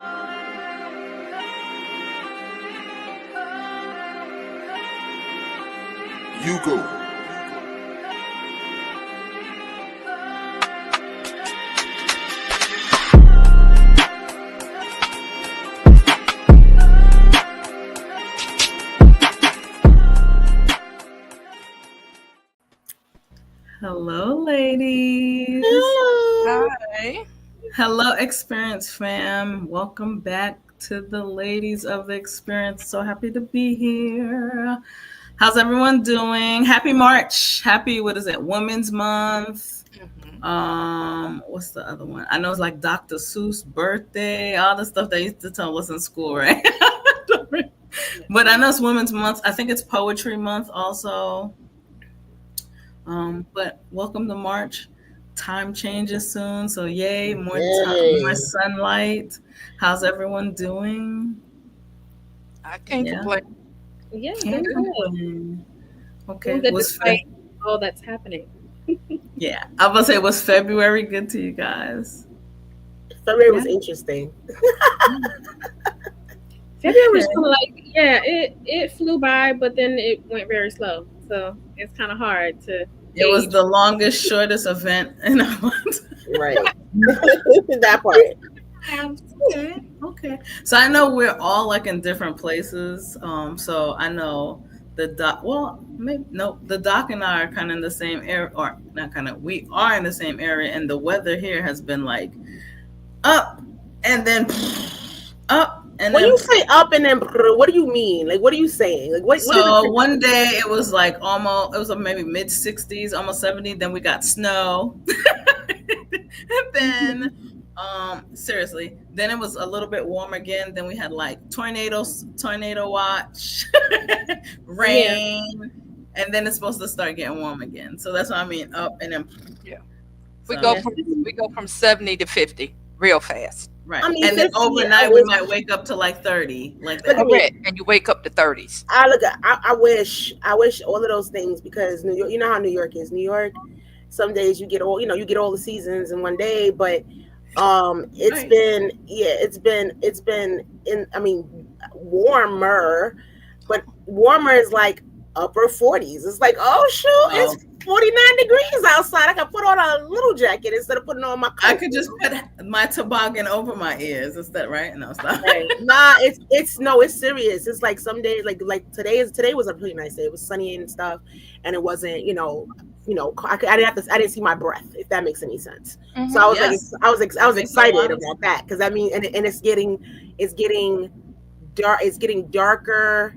You go. Hello, ladies. Hi. Hello, Experience fam. Welcome back to the ladies of the Experience. So happy to be here. How's everyone doing? Happy March. Happy, what is it? Women's Month. What's the other one? I know it's like Dr. Seuss' birthday, all the stuff they used to tell us in school, right? But I know it's Women's Month. I think it's Poetry Month also. But welcome to March. Time changes soon, so yay, more time, more sunlight. How's everyone doing? I can't complain. Yeah, Can't doing good. complain. Okay, Doing good was despite all that's happening. yeah, I was gonna say, was February good to you guys? February was interesting. February was kind of like, it flew by, but then it went very slow. So it's kind of hard to. It was the longest, shortest event in a month. Right. That part. Okay. So I know we're all like in different places. So I know the doc. Well, maybe no. The doc and I are kind of in the same area, or not kind of. We are in the same area, and the weather here has been like up and then up. And when you say up and then, what do you mean? Like, what are you saying? Like, what? So one day it was like almost, it was maybe mid 60s, almost 70. Then we got snow, and then seriously, then it was a little bit warm again. Then we had like tornado watch, rain, and then it's supposed to start getting warm again. So that's what I mean, up and then we go from 70 to 50 real fast. Right. I mean, and then overnight we might wake up to like 30, like that. And you wake up to 30s. I wish all of those things, because New York, you know how New York is. New York, some days you get all the seasons in one day, but it's been warmer, but warmer is like upper 40s. It's like, oh shoot, it's 49 degrees outside. I can put on a little jacket instead of putting on my coat. I could just put my toboggan over my ears. Is that right? No, stop. Right. Nah, it's serious. It's like some days, like today was a pretty nice day. It was sunny and stuff, and it wasn't, I didn't see my breath, if that makes any sense. Mm-hmm. So I was excited about that, because I mean, and it's getting darker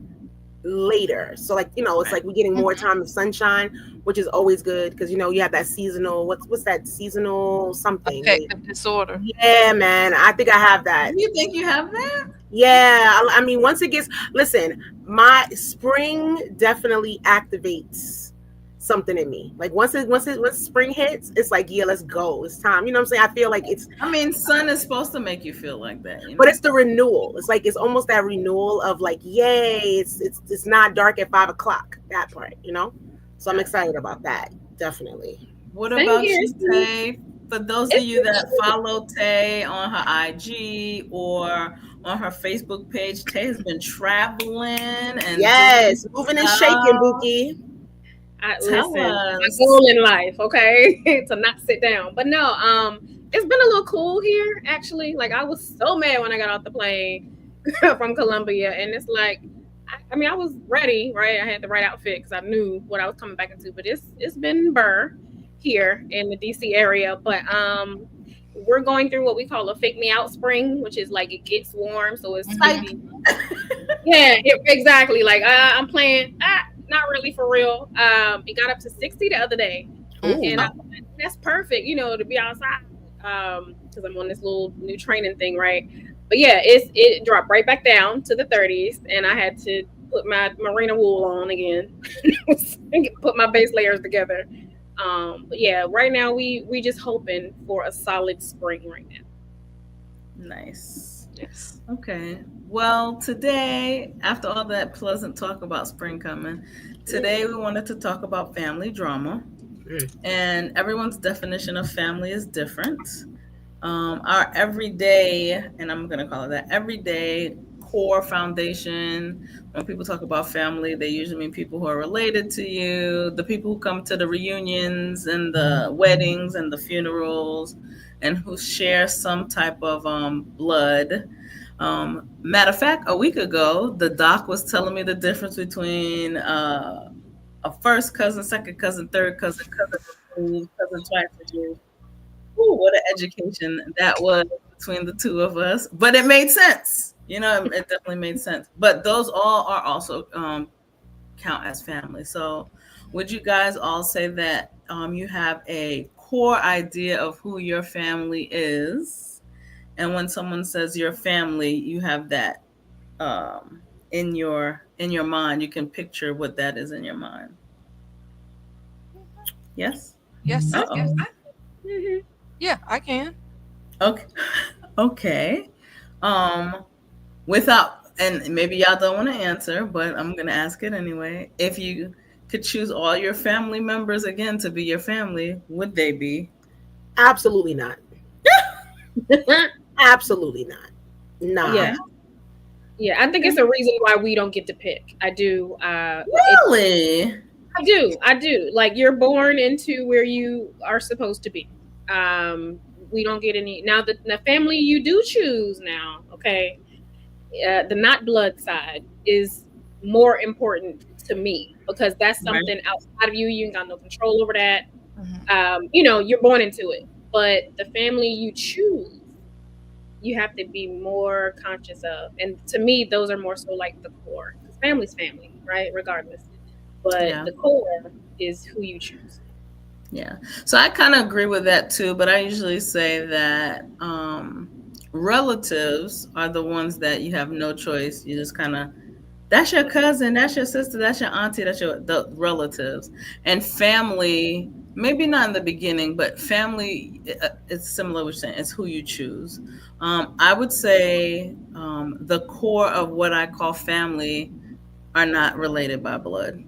later. So like, it's like we're getting more time of sunshine, which is always good, because you have that seasonal, what's that seasonal something? Affective disorder. Yeah, man. I think I have that. You think you have that? Yeah. I mean, once it gets, listen, my spring definitely activates something in me. Like once spring hits, it's like, yeah, let's go. It's time. You know what I'm saying? I feel like sun is supposed to make you feel like that. But it's the renewal. It's like, it's almost that renewal of like, yay, it's not dark at 5:00, that part, So I'm excited about that. Definitely. What about you, Tay? For those of you that follow Tay on her IG or on her Facebook page, Tay has been traveling and moving and shaking, Buki. My goal in life, okay, to not sit down. But no, it's been a little cool here, actually. Like, I was so mad when I got off the plane from Columbia, and it's like, I mean, I was ready, right? I had the right outfit because I knew what I was coming back into. But it's been burr here in the DC area. But we're going through what we call a fake me out spring, which is like it gets warm, so it's exactly. Like I'm playing. Not really, for real. It got up to 60 the other day. And that's perfect, to be outside, because I'm on this little new training thing, right? But yeah, it dropped right back down to the 30s, and I had to put my merino wool on again, put my base layers together. But yeah, right now we just hoping for a solid spring right now. Nice. Yes. Okay. Well, today, after all that pleasant talk about spring coming, today we wanted to talk about family drama. And everyone's definition of family is different. our everyday, and I'm going to call it that, everyday core foundation. When people talk about family, they usually mean people who are related to you, the people who come to the reunions and the weddings and the funerals, and who share some type of blood. Matter of fact, a week ago, the doc was telling me the difference between a first cousin, second cousin, third cousin, cousin removed, cousin twice removed. Ooh, what an education that was between the two of us. But it made sense. You know, it definitely made sense. But those all are also count as family. So would you guys all say that you have a core idea of who your family is? And when someone says your family, you have that in your mind. You can picture what that is in your mind. Yes? Yes. Uh-oh. Yes. Mm-hmm. Yeah, I can. Okay. Okay. Without, and maybe y'all don't want to answer, but I'm going to ask it anyway. If you could choose all your family members again to be your family, would they be? Absolutely not. Absolutely not. Nah. Yeah. Yeah, I think it's a reason why we don't get to pick. I do. Really? I do. Like, you're born into where you are supposed to be. We don't get any. Now, the family you do choose now, okay, the not blood side is more important to me because that's something outside of you. You ain't got no control over that. Mm-hmm. You're born into it. But the family you choose, you have to be more conscious of. And to me, those are more so like the core. Because family's family, right? Regardless. But the core is who you choose. Yeah. So I kind of agree with that too, but I usually say that relatives are the ones that you have no choice. You just kind of, that's your cousin, that's your sister, that's your auntie, that's the relatives. And family, maybe not in the beginning, but family, it's similar to what you're saying, it's who you choose. I would say the core of what I call family are not related by blood.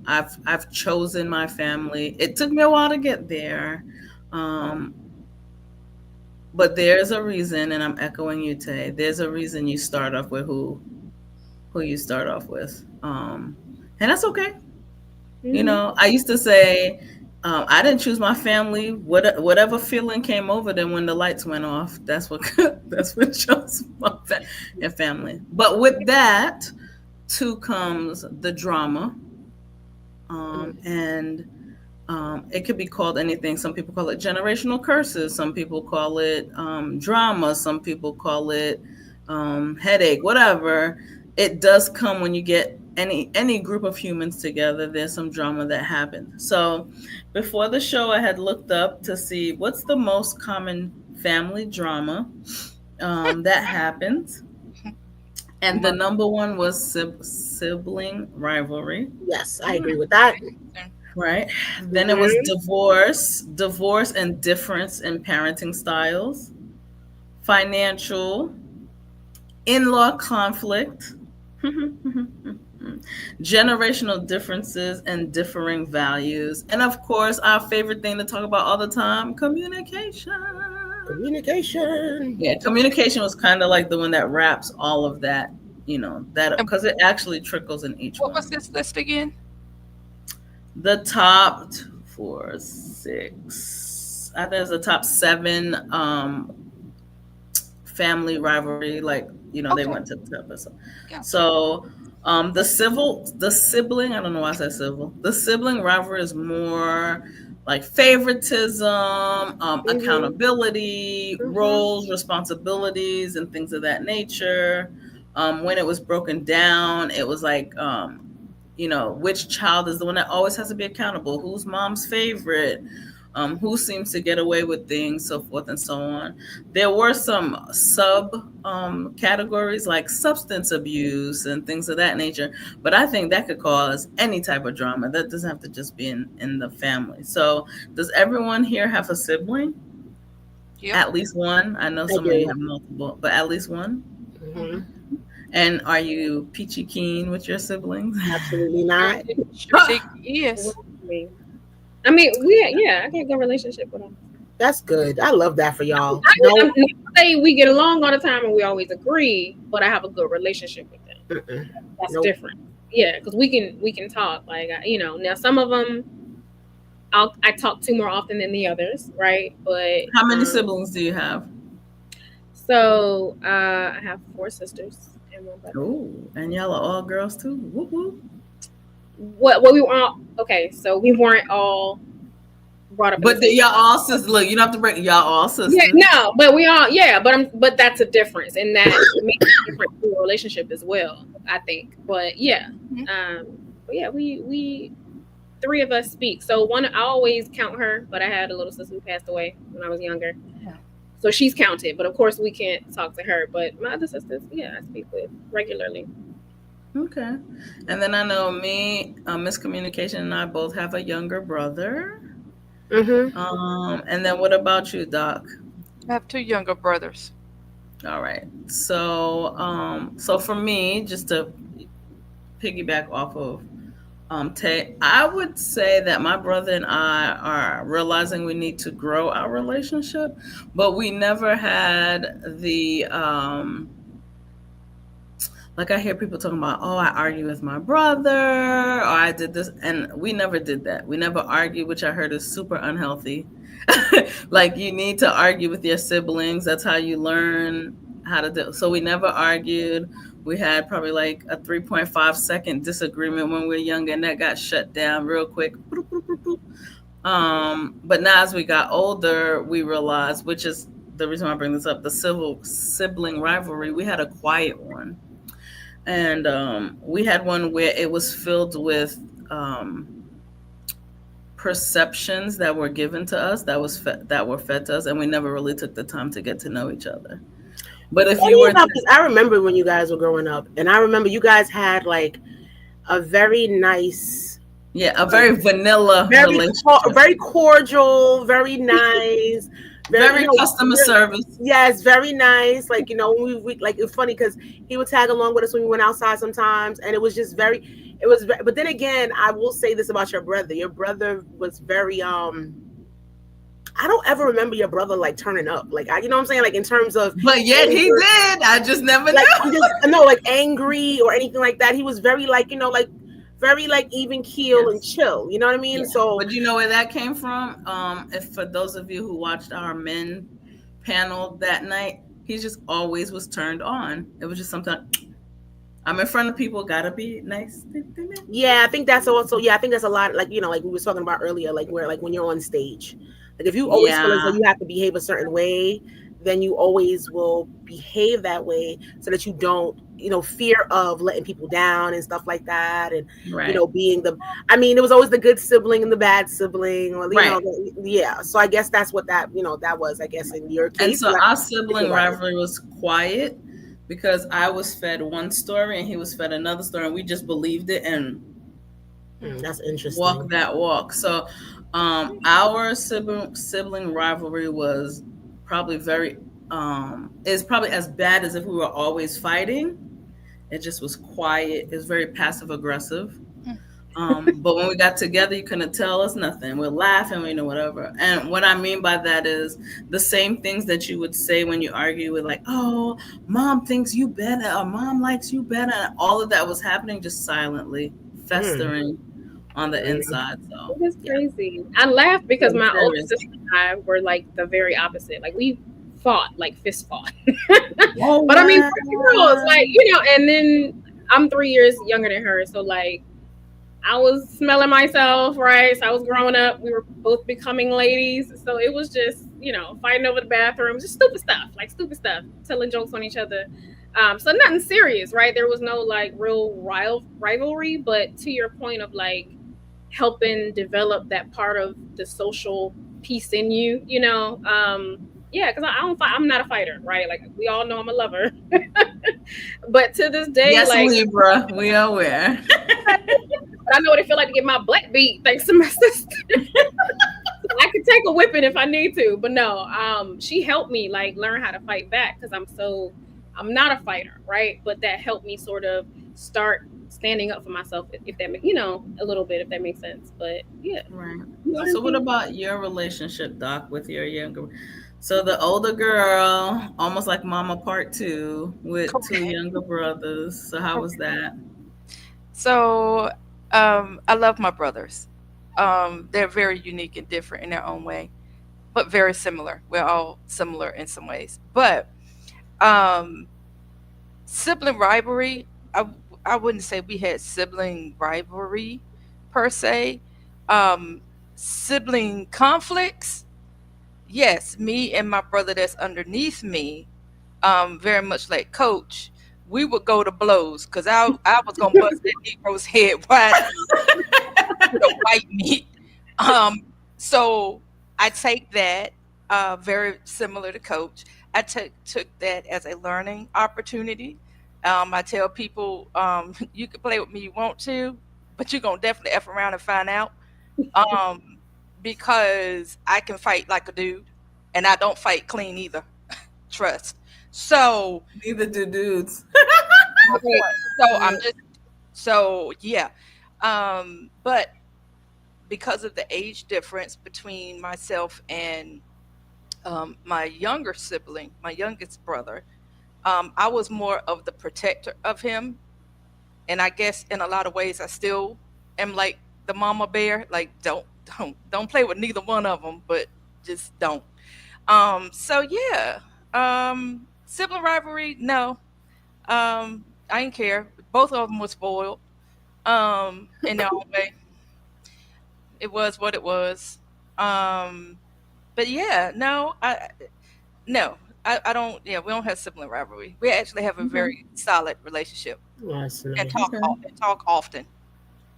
I've chosen my family. It took me a while to get there. But there's a reason, and I'm echoing you, Tay. There's a reason you start off with who you start off with. And that's okay. Mm-hmm. You know, I used to say, I didn't choose my family. Whatever feeling came over them when the lights went off, that's what chose my family. But with that, too comes the drama. And it could be called anything. Some people call it generational curses. Some people call it drama. Some people call it headache, whatever. It does come when you get any group of humans together. There's some drama that happens. So before the show, I had looked up to see what's the most common family drama that happens. And the number one was sibling rivalry. Yes, I agree with that. Right. Then it was divorce and difference in parenting styles, financial, in-law conflict, generational differences and differing values. And of course, our favorite thing to talk about all the time, communication. Yeah, communication was kind of like the one that wraps all of that, that because it actually trickles in each one. What was this list again? The top 4, 6. I think it's the top 7 family rivalry. Like, they went to the episode. Yeah. So the sibling, I don't know why I said civil. The sibling rivalry is more like favoritism, accountability, roles, responsibilities, and things of that nature. When it was broken down, it was like, which child is the one that always has to be accountable? Who's mom's favorite? Who seems to get away with things, so forth and so on. There were some sub categories like substance abuse and things of that nature, but I think that could cause any type of drama. That doesn't have to just be in the family. So does everyone here have a sibling? Yep. At least one? I know some of you have multiple, but at least one? Mm-hmm. And are you peachy keen with your siblings? Absolutely not. Yes. I mean, I got a good relationship with them. That's good. I love that for y'all. I'm not say we get along all the time and we always agree, but I have a good relationship with them. That's different. Yeah, because we can talk. Like, now some of them I talk to more often than the others, right? But how many siblings do you have? So I have 4 sisters and 1 brother. Oh, and y'all are all girls too. Whoop whoop. What we were all okay. So we weren't all brought up. But y'all all sisters. Look, you don't have to break. Y'all all sisters. Yeah, no, but we all. Yeah, but that's a difference, and that makes a difference in the relationship as well, I think. But yeah, but yeah, we 3 of us speak. So I always count her, but I had a little sister who passed away when I was younger. Yeah. So she's counted, but of course we can't talk to her. But my other sisters, yeah, I speak with regularly. Okay. And then I know me, Miscommunication, and I both have a younger brother. Mm-hmm. And then what about you, Doc? I have 2 younger brothers. All right. So so for me, just to piggyback off of Tay, I would say that my brother and I are realizing we need to grow our relationship, but we never had the like I hear people talking about, oh, I argue with my brother, or I did this, and we never did that. We never argued, which I heard is super unhealthy. Like, you need to argue with your siblings. That's how you learn how to do. So we never argued. We had probably like a 3.5 second disagreement when we were younger, and that got shut down real quick. But now as we got older, we realized, which is the reason why I bring this up, the sibling rivalry. We had a quiet one. And we had one where it was filled with perceptions that were given to us, that were fed to us, and we never really took the time to get to know each other. But if you were, I remember when you guys were growing up, and I remember you guys had like a very nice, a very vanilla relationship, very cordial, very nice. Very customer service. Yes, very nice. Like, we like, it's funny because he would tag along with us when we went outside sometimes, and it was just but then again, I will say this about your brother. Your brother was very I don't ever remember your brother like turning up, like, you know what I'm saying, like in terms of. But yet anger, he did. I just never knew. Like angry or anything like that. He was very like, like very like even keel and chill. You know what I mean? Yeah. So, but you know where that came from? If for those of you who watched our men panel that night, he just always was turned on. It was just sometimes I'm in front of people, gotta be nice. Yeah, I think that's also. Yeah, I think that's a lot. Like, like we were talking about earlier, like where like when you're on stage. Like if you always feel as though you have to behave a certain way, then you always will behave that way so that you don't, fear of letting people down and stuff like that. And, being it was always the good sibling and the bad sibling. Or, So I guess that's what that was, I guess, in your case. And so our sibling rivalry was quiet because I was fed one story and he was fed another story, and we just believed it and that's interesting. Walk that walk. So our sibling rivalry was probably is probably as bad as if we were always fighting. It just was quiet. It was very passive aggressive. But when we got together, you couldn't tell us nothing. We're laughing, whatever. And what I mean by that is the same things that you would say when you argue with, like, oh, mom thinks you better, or mom likes you better. And all of that was happening just silently, festering on the inside. So it's crazy. I laughed because my older sister and I were like the very opposite. Like we fought, like fist fought. Oh, but I mean, girls, like, and then I'm 3 years younger than her, so like I was smelling myself, right? So I was growing up. We were both becoming ladies, so it was just fighting over the bathroom, just stupid stuff, telling jokes on each other. So nothing serious, right? There was no like real rivalry, but to your point of like helping develop that part of the social piece in you, because I'm not a fighter, right? Like we all know I'm a lover, but to this day, yes, like Libra, we are aware. I know what it feel like to get my butt beat thanks to my sister. I could take a whipping if I need to, but no, she helped me like learn how to fight back because I'm not a fighter, right? But that helped me sort of start standing up for myself, if that makes, you know, a little bit, if that makes sense. But yeah. Right. So what about your relationship, Doc, with your younger? So the older girl, almost like Mama Part 2, with two younger brothers. So how was that? So I love my brothers. They're very unique and different in their own way, but very similar. We're all similar in some ways. But um, sibling rivalry, I wouldn't say we had sibling rivalry per se. Um, Sibling conflicts, yes, me and my brother that's underneath me, very much like Coach, we would go to blows because I was gonna bust that Negro's head wide with a white meat. So I take that, very similar to Coach. I took that as a learning opportunity. I tell people, you can play with me you want to, but you're gonna definitely F around and find out. Um, because I can fight like a dude, and I don't fight clean either. Trust. So Neither do dudes. so yeah. But because of the age difference between myself and my younger sibling, my youngest brother, I was more of the protector of him, and I guess in a lot of ways I still am like the mama bear. Like don't play with neither one of them, but just don't. So yeah, sibling rivalry, no. I didn't care. Both of them were spoiled. In their own way. It was what it was. Um, but yeah, I don't. Yeah, we don't have sibling rivalry. We actually have a very solid relationship That's and nice. talk and talk often.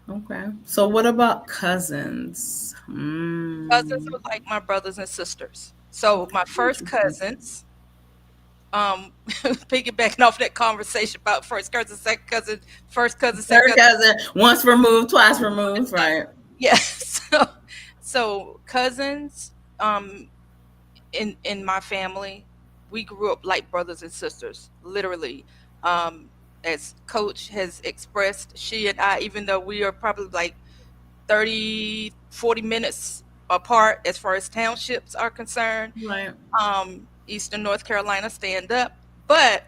Okay. So what about cousins? Cousins are like my brothers and sisters. So my first cousins, piggybacking off that conversation about first cousin, second cousin, first cousin, second Third cousin, once removed, twice removed, right? Yeah. So cousins, in my family, we grew up like brothers and sisters, literally. Um, as Coach has expressed, she and I, even though we are probably like 30, 40 minutes apart as far as townships are concerned, Right. Eastern North Carolina, stand up. But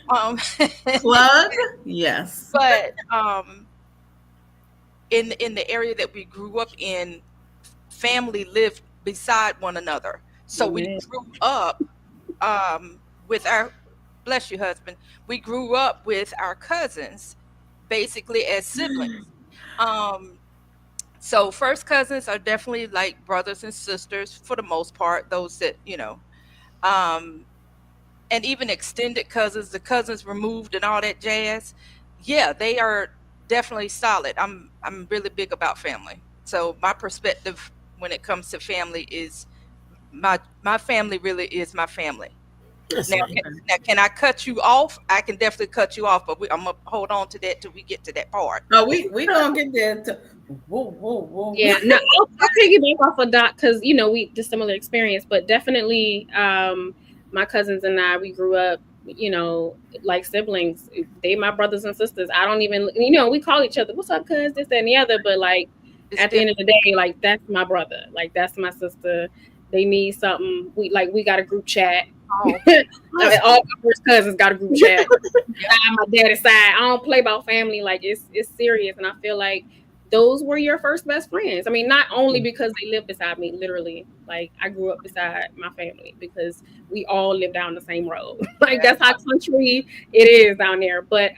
um, Plug? Yes. but in the area that we grew up in, family lived beside one another. So we Amen. grew up with our, bless you, husband. We grew up with our cousins basically as siblings. Um, so first cousins are definitely like brothers and sisters for the most part, those that, um, and even extended cousins, the cousins removed and all that jazz. Yeah, they are definitely solid. I'm really big about family. So my perspective when it comes to family is my family really is my family. That's Now, nice. can I cut you off? I can definitely cut you off, but I'm gonna hold on to that till we get to that part. No, we gonna get there. Whoa. Yeah, no, I'll piggyback off of Doc because we just similar experience, but definitely my cousins and I, we grew up, like siblings. They my brothers and sisters. I don't even, we call each other, "What's up, cuz?" This, that, and the other, but like It's at the end of the day, like that's my brother, like that's my sister. They need something. We got a group chat. Oh, I mean, all my first cousins got a group chat. I'm my daddy's side. I don't play about family. Like it's serious, and I feel like those were your first best friends. I mean, not only because they lived beside me, literally. Like I grew up beside my family because we all live down the same road. Like that's how country it is down there. But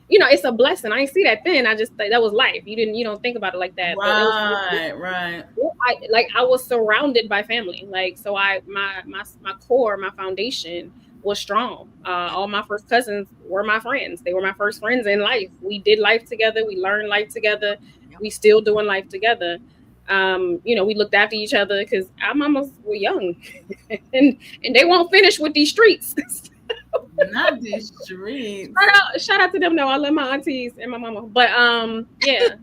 it's a blessing. I didn't see that then. I just that was life. You don't think about it like that. Right. I was surrounded by family. Like so my core, my foundation was strong. All my first cousins were my friends. They were my first friends in life. We did life together. We learned life together. We still doing life together. We looked after each other because our mamas were young and they won't finish with these streets. Not these streets. Shout out to them though. I love my aunties and my mama. But yeah.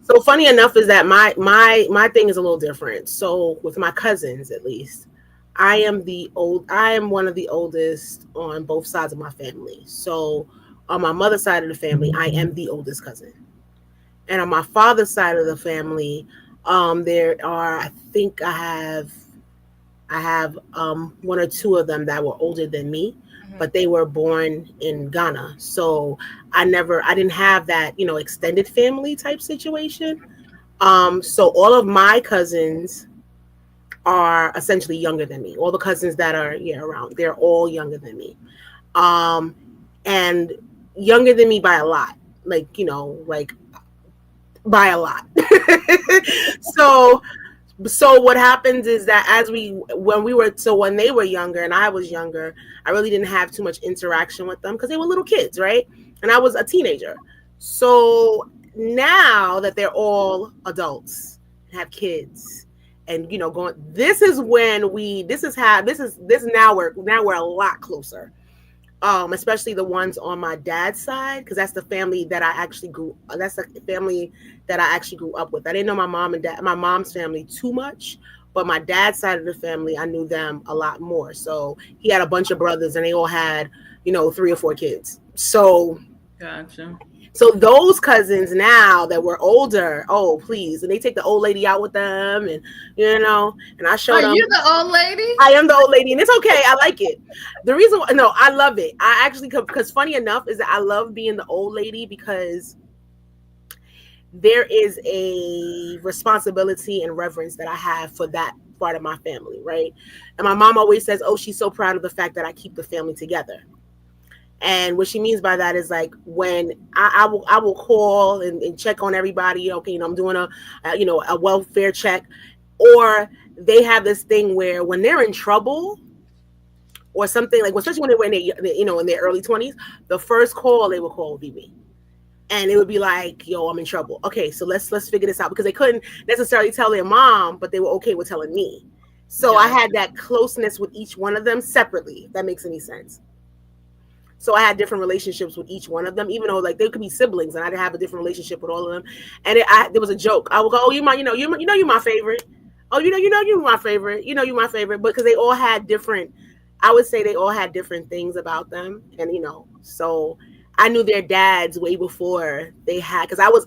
So funny enough is that my thing is a little different. So with my cousins, at least, I am one of the oldest on both sides of my family. So On my mother's side of the family, I am the oldest cousin. And on my father's side of the family, there are, I think I have one or two of them that were older than me, but they were born in Ghana. So I didn't have that, extended family type situation. So all of my cousins are essentially younger than me. All the cousins that are around, they're all younger than me. And younger than me by a lot. Like by a lot. So what happens is that when they were younger and I was younger, I really didn't have too much interaction with them because they were little kids, right? And I was a teenager. So now that they're all adults and have kids and going, this is now we're a lot closer. Especially the ones on my dad's side, because that's the family that I actually grew up with. I didn't know my mom's family too much, but my dad's side of the family, I knew them a lot more. So he had a bunch of brothers and they all had, 3 or 4 kids. So gotcha. So those cousins now that were older, oh please, and they take the old lady out with them, and and I show them. Are you the old lady? I am the old lady, and it's okay. I like it. The reason, no, I love it. I actually, because funny enough is that I love being the old lady because there is a responsibility and reverence that I have for that part of my family, right? And my mom always says, "Oh, she's so proud of the fact that I keep the family together." And what she means by that is like when I will call and check on everybody. Okay, I'm doing a welfare check, or they have this thing where when they're in trouble or something, like especially when they were in their early 20s, the first call they would call would be me, and it would be like, "Yo, I'm in trouble. Okay, so let's figure this out," because they couldn't necessarily tell their mom, but they were okay with telling me. So I had that closeness with each one of them separately. If that makes any sense. So I had different relationships with each one of them, even though like they could be siblings, and I'd have a different relationship with all of them. And there was a joke. I would go, "Oh, you're my favorite. Oh, you're my favorite. You're my favorite." Because they all had different. I would say they all had different things about them, and so I knew their dads way before they had. Because I was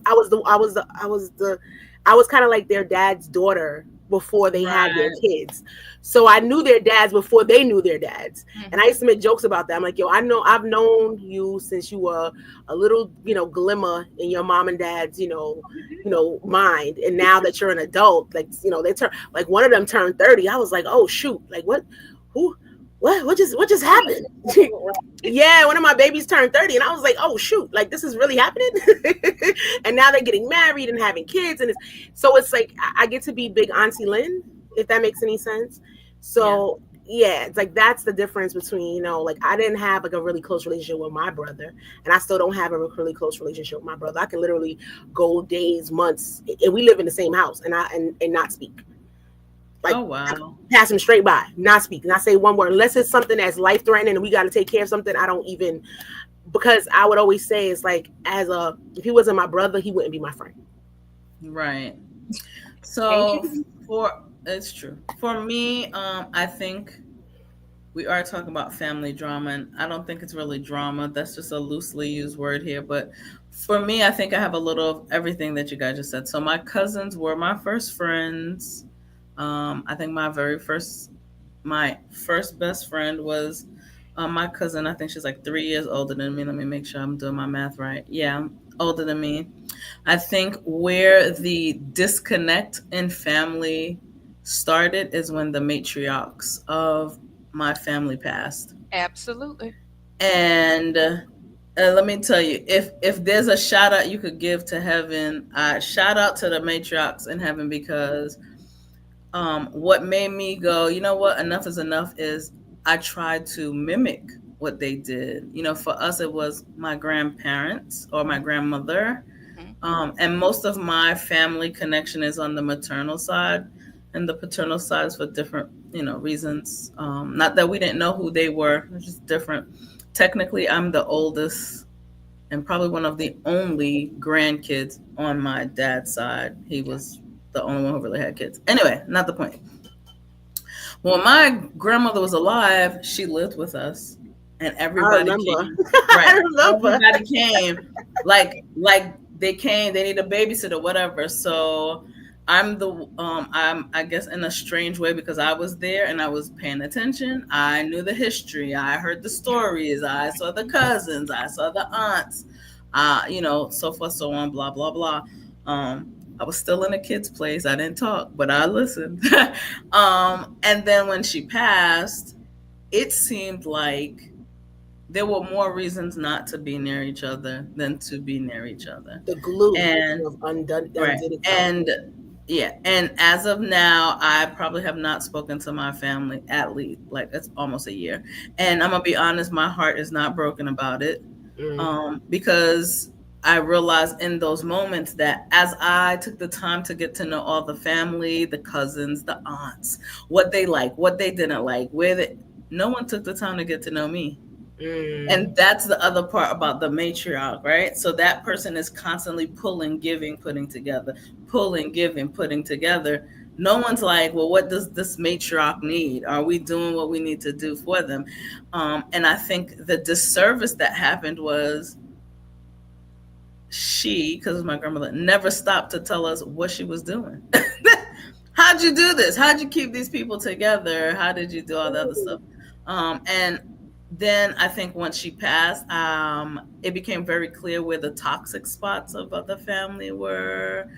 kind of like their dad's daughter before they had their kids. So I knew their dads before they knew their dads. Mm-hmm. And I used to make jokes about that. I'm like, "Yo, I've known you since you were a little, glimmer in your mom and dad's, mind. And now that you're an adult, like, they turn, like one of them turned 30. I was like, oh shoot, like what just happened?" Yeah, one of my babies turned 30, and I was like, oh shoot, like this is really happening. And now they're getting married and having kids, and it's like I get to be big Auntie Lynn, if that makes any sense. So yeah, it's like that's the difference between like I didn't have like a really close relationship with my brother, and I still don't have a really close relationship with my brother. I can literally go days, months, and we live in the same house, and not speak. Like, oh wow, pass him straight by, not speak, not say one word, unless it's something that's life threatening and we got to take care of something. I don't even, because I would always say it's like if he wasn't my brother, he wouldn't be my friend. Right. So it's true. For me, I think we are talking about family drama, and I don't think it's really drama. That's just a loosely used word here. But for me, I think I have a little of everything that you guys just said. So my cousins were my first friends. I think my first best friend was my cousin. I think she's like 3 years older than me. Let me make sure I'm doing my math right. Yeah, older than me. I think where the disconnect in family started is when the matriarchs of my family passed. Absolutely. And let me tell you, if there's a shout out you could give to heaven, shout out to the matriarchs in heaven, because what made me go, you know what, enough is enough, is I tried to mimic what they did. For us, it was my grandparents or my grandmother. And most of my family connection is on the maternal side, and the paternal side is for different, reasons. Not that we didn't know who they were, it's just different. Technically, I'm the oldest and probably one of the only grandkids on my dad's side. He was the only one who really had kids. Anyway, not the point. When my grandmother was alive, she lived with us, and everybody came. Right. I remember. Everybody came. Like they came. They need a babysitter, whatever. So I'm I guess in a strange way, because I was there and I was paying attention. I knew the history. I heard the stories. I saw the cousins. I saw the aunts. So forth, so on, blah blah blah. I was still in a kid's place. I didn't talk, but I listened. And then when she passed, it seemed like there were more reasons not to be near each other than to be near each other. The glue and of undone. Right. And yeah, and as of now, I probably have not spoken to my family at least, like, it's almost a year. And I'm gonna be honest, my heart is not broken about it, because I realized in those moments that as I took the time to get to know all the family, the cousins, the aunts, what they like, what they didn't like, no one took the time to get to know me. And that's the other part about the matriarch, right? So that person is constantly pulling, giving, putting together, pulling, giving, putting together. No one's like, well, what does this matriarch need? Are we doing what we need to do for them? And I think the disservice that happened was because my grandmother never stopped to tell us what she was doing. How'd you do this? How'd you keep these people together? How did you do all the other stuff? And then I think once she passed, it became very clear where the toxic spots of the family were,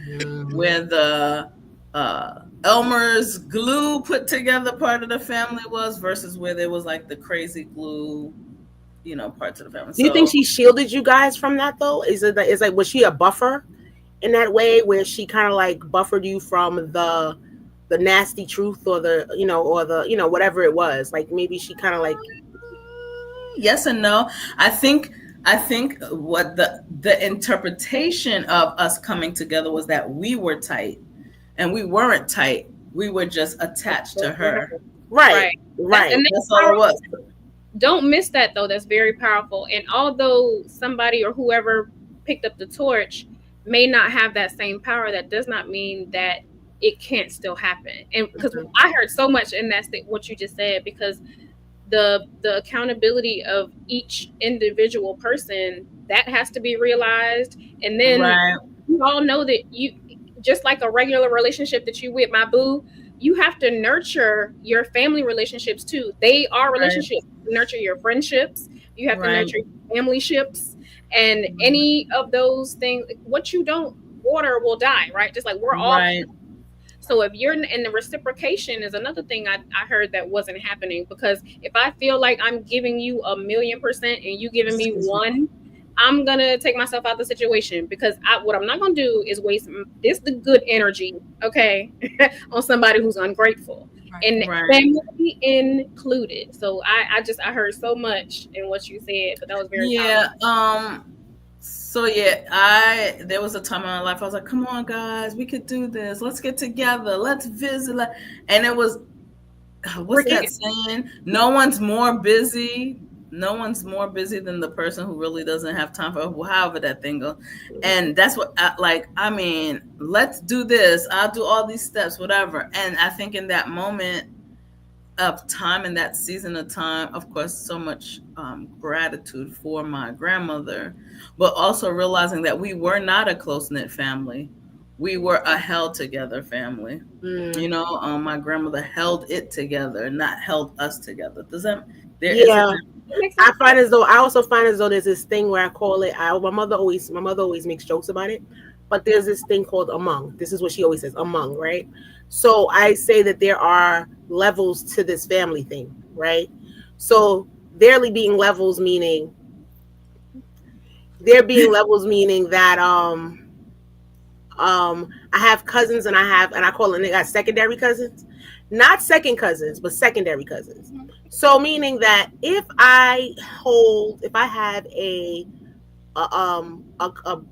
where the Elmer's glue put together part of the family was, versus where there was like the crazy glue, parts of the family. Do you think she shielded you guys from that though? Is like, was she a buffer in that way, where she kind of like buffered you from the nasty truth, or the whatever it was? Like, maybe she kind of like. Yes and no. I think what the interpretation of us coming together was that we were tight, and we weren't tight. We were just attached to her. Right. And that's all it was. Don't miss that though. That's very powerful. And although somebody or whoever picked up the torch may not have that same power, that does not mean that it can't still happen. And because I heard so much in that what you just said, because the accountability of each individual person, that has to be realized. And then you all know that you, just like a regular relationship that you with my boo, you have to nurture your family relationships too. They are relationships. You nurture your friendships. You have to nurture your family ships, and any of those things. What you don't water will die, right? Just like we're all. So if you're in the reciprocation is another thing I heard that wasn't happening, because if I feel like I'm giving you 1,000,000% and you giving me 1, I'm going to take myself out of the situation, because what I'm not going to do is waste the good energy, okay, on somebody who's ungrateful, and family included. So I heard so much in what you said, but that was very powerful. So there was a time in my life I was like, come on guys, we could do this. Let's get together. Let's visit. And it was, what's that saying? No one's more busy than the person who really doesn't have time for however that thing goes. And that's what let's do this. I'll do all these steps, whatever. And I think in that moment of time, in that season of time, of course, so much gratitude for my grandmother, but also realizing that we were not a close-knit family. We were a held together family. My grandmother held it together, not held us together. Does that? I also find as though there's this thing where I call it. My mother always makes jokes about it, but there's this thing called among. This is what she always says, among, right? So I say that there are levels to this family thing, right? So there being levels meaning that I have cousins, and I call it, I got secondary cousins, not second cousins, but secondary cousins. Mm-hmm. So meaning that if I have a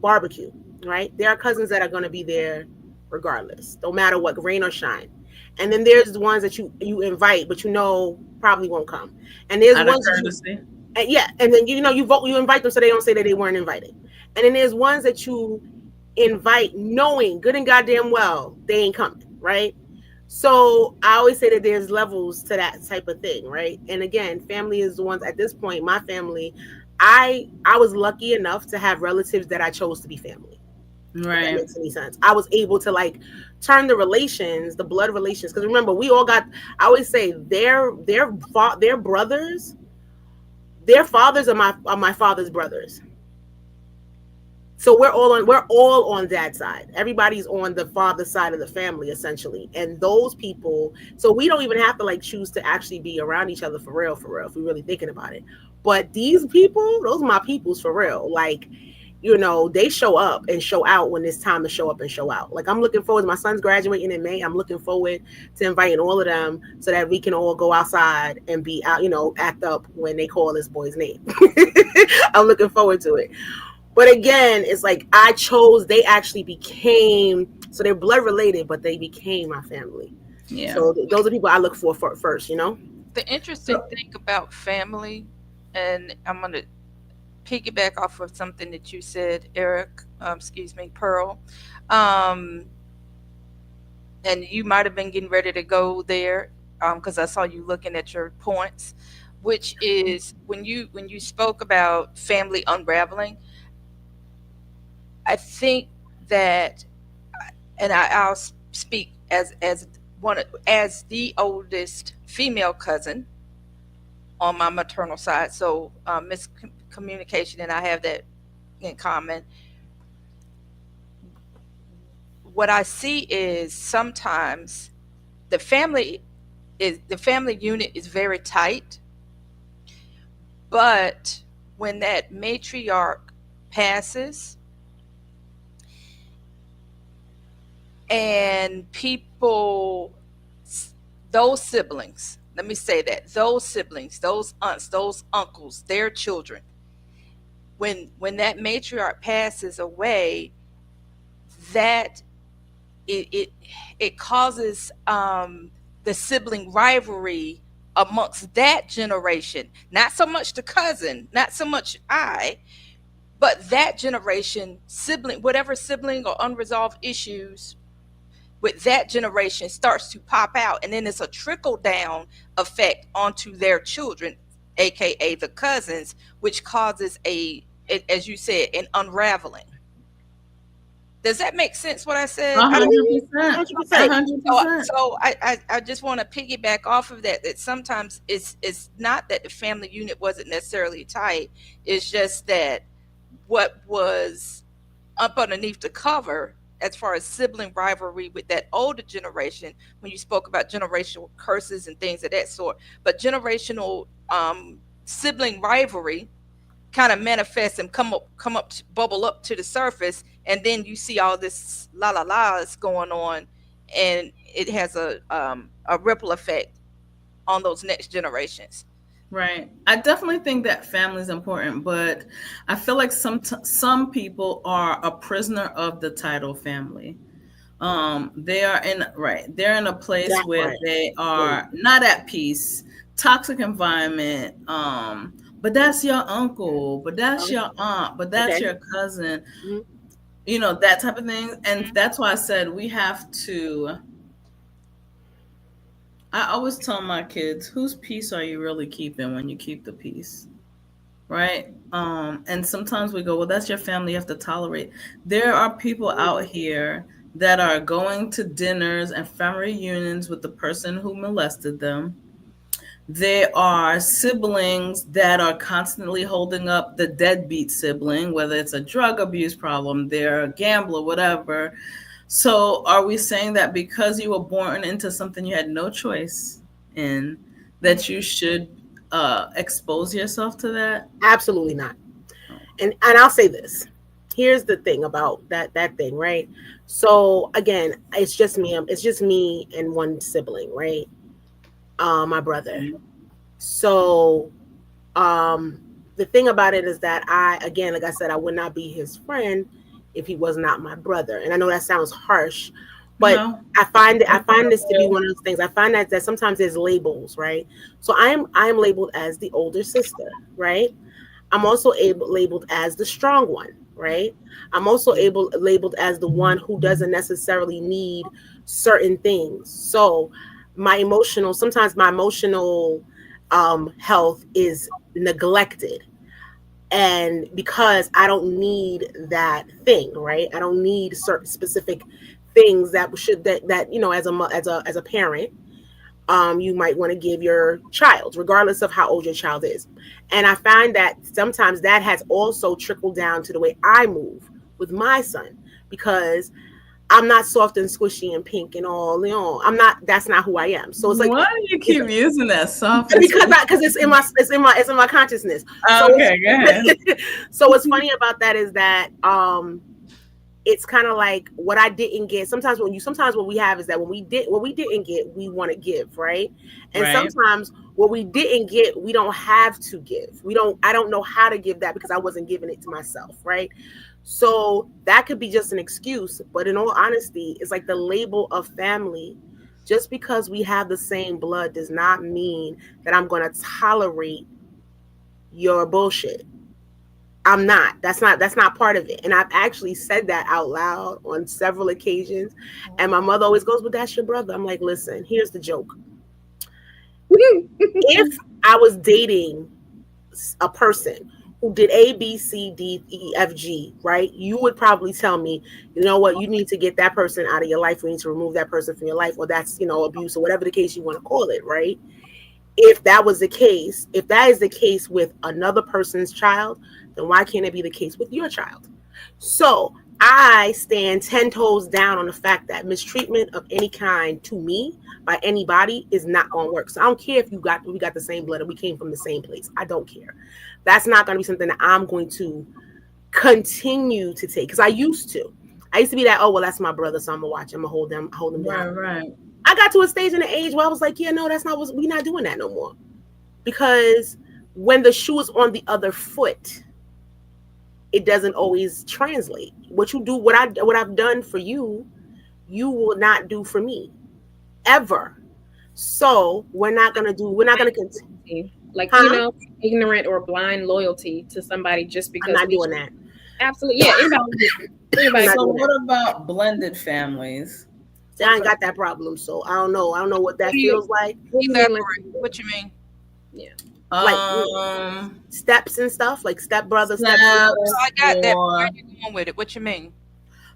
barbecue, right? There are cousins that are going to be there regardless, no matter what, rain or shine. And then there's the ones that you invite, but probably won't come. And there's ones and then you invite them so they don't say that they weren't invited. And then there's ones that you invite knowing good and goddamn well they ain't coming, right? So I always say that there's levels to that type of thing, right? And again, family is the ones at this point, my family, I was lucky enough to have relatives that I chose to be family. If that Right. makes any sense. I was able to like turn the relations, the blood relations, because remember, we all got, I always say their brothers, their fathers are my father's brothers. So we're all on dad's side. Everybody's on the father side of the family essentially. And those people, so we don't even have to like choose to actually be around each other for real, if we're really thinking about it. But these people, those are my peoples for real. Like, they show up and show out when it's time to show up and show out. Like, I'm looking forward, my son's graduating in May. I'm looking forward to inviting all of them so that we can all go outside and be out, act up when they call this boy's name. I'm looking forward to it. But again, it's like I chose, they actually became, so they're blood related, but they became my family. Yeah. So those are people I look for first, The interesting thing about family, and I'm going to piggyback off of something that you said, Eric, Pearl. And you might have been getting ready to go there because I saw you looking at your points, which is when you spoke about family unraveling, I think that, and I'll speak as the oldest female cousin on my maternal side, so miscommunication, and I have that in common. What I see is sometimes the family unit is very tight, but when that matriarch passes and people, those siblings, let me say that, those siblings, those aunts, those uncles, their children, when that matriarch passes away, that it causes the sibling rivalry amongst that generation. Not so much the cousin, not so much but that generation, whatever sibling or unresolved issues with that generation starts to pop out, and then it's a trickle down effect onto their children, aka the cousins, which causes as you said, an unraveling. Does that make sense what I said? 100%. 100%. So I just want to piggyback off of that sometimes it's not that the family unit wasn't necessarily tight. It's just that what was up underneath the cover as far as sibling rivalry with that older generation, when you spoke about generational curses and things of that sort, but generational sibling rivalry kind of manifests and come up, bubble up to the surface, and then you see all this that's going on, and it has a ripple effect on those next generations. Right. I definitely think that family is important, but I feel like some people are a prisoner of the title family. They're in a place where they are not at peace, toxic environment. But that's your uncle, but that's your aunt, but that's your cousin. Mm-hmm. That type of thing. And that's why I said we have to. I always tell my kids, whose peace are you really keeping when you keep the peace? Right? And sometimes we go, well, that's your family, you have to tolerate. There are people out here that are going to dinners and family reunions with the person who molested them. There are siblings that are constantly holding up the deadbeat sibling, whether it's a drug abuse problem, they're a gambler, whatever. So are we saying that because you were born into something you had no choice in, that you should expose yourself to that? Absolutely not. And I'll say this. Here's the thing about that thing, right? So again, it's just me and one sibling, right? My brother. So the thing about it is that like I said, I would not be his friend if he was not my brother. And I know that sounds harsh, but no. I find this to be one of those things. I find that sometimes there's labels, right? So I am labeled as the older sister, right? I'm also labeled as the strong one, right? I'm also labeled as the one who doesn't necessarily need certain things. So sometimes my emotional health is neglected. And because I don't need that thing, right? I don't need certain specific things that as a parent, you might want to give your child, regardless of how old your child is. And I find that sometimes that has also trickled down to the way I move with my son, because I'm not soft and squishy and pink and all, that's not who I am. So it's like, why do you keep using that soft? Because it's in my consciousness. Oh, okay, go ahead. So what's funny about that is that it's kind of like what I didn't get. Sometimes what we have is that what we didn't get, we want to give, right? And sometimes what we didn't get, we don't have to give. I don't know how to give that because I wasn't giving it to myself, right? So that could be just an excuse, but in all honesty, it's like the label of family. Just because we have the same blood does not mean that I'm going to tolerate your bullshit. I'm not. That's not part of it. And I've actually said that out loud on several occasions. And my mother always goes, "But that's your brother." I'm like, listen, here's the joke. If I was dating a person who did A, B, C, D, E, F, G, right? You would probably tell me, you know what, you need to get that person out of your life. We need to remove that person from your life, or that's, abuse, or whatever the case you want to call it, right? If that is the case with another person's child, then why can't it be the case with your child? So I stand 10 toes down on the fact that mistreatment of any kind to me by anybody is not going to work. So I don't care if we got the same blood and we came from the same place. I don't care. That's not going to be something that I'm going to continue to take, because I used to be that, oh, well, that's my brother, so I'm going to watch him, I'm going to hold him down. Right. I got to a stage in the age where I was like, yeah, no, we're not doing that no more. Because when the shoe is on the other foot, it doesn't always translate. What you do, what I've done for you, you will not do for me ever. So we're not going to continue. Like, ignorant or blind loyalty to somebody just because. I'm not doing that. Absolutely. Yeah. Anybody. So what about blended families? See, I ain't got that problem, so I don't know. I don't know what that feels like. What you mean? Yeah. Like steps and stuff, like stepbrother, steps. I got that. Where are you going with it? What you mean?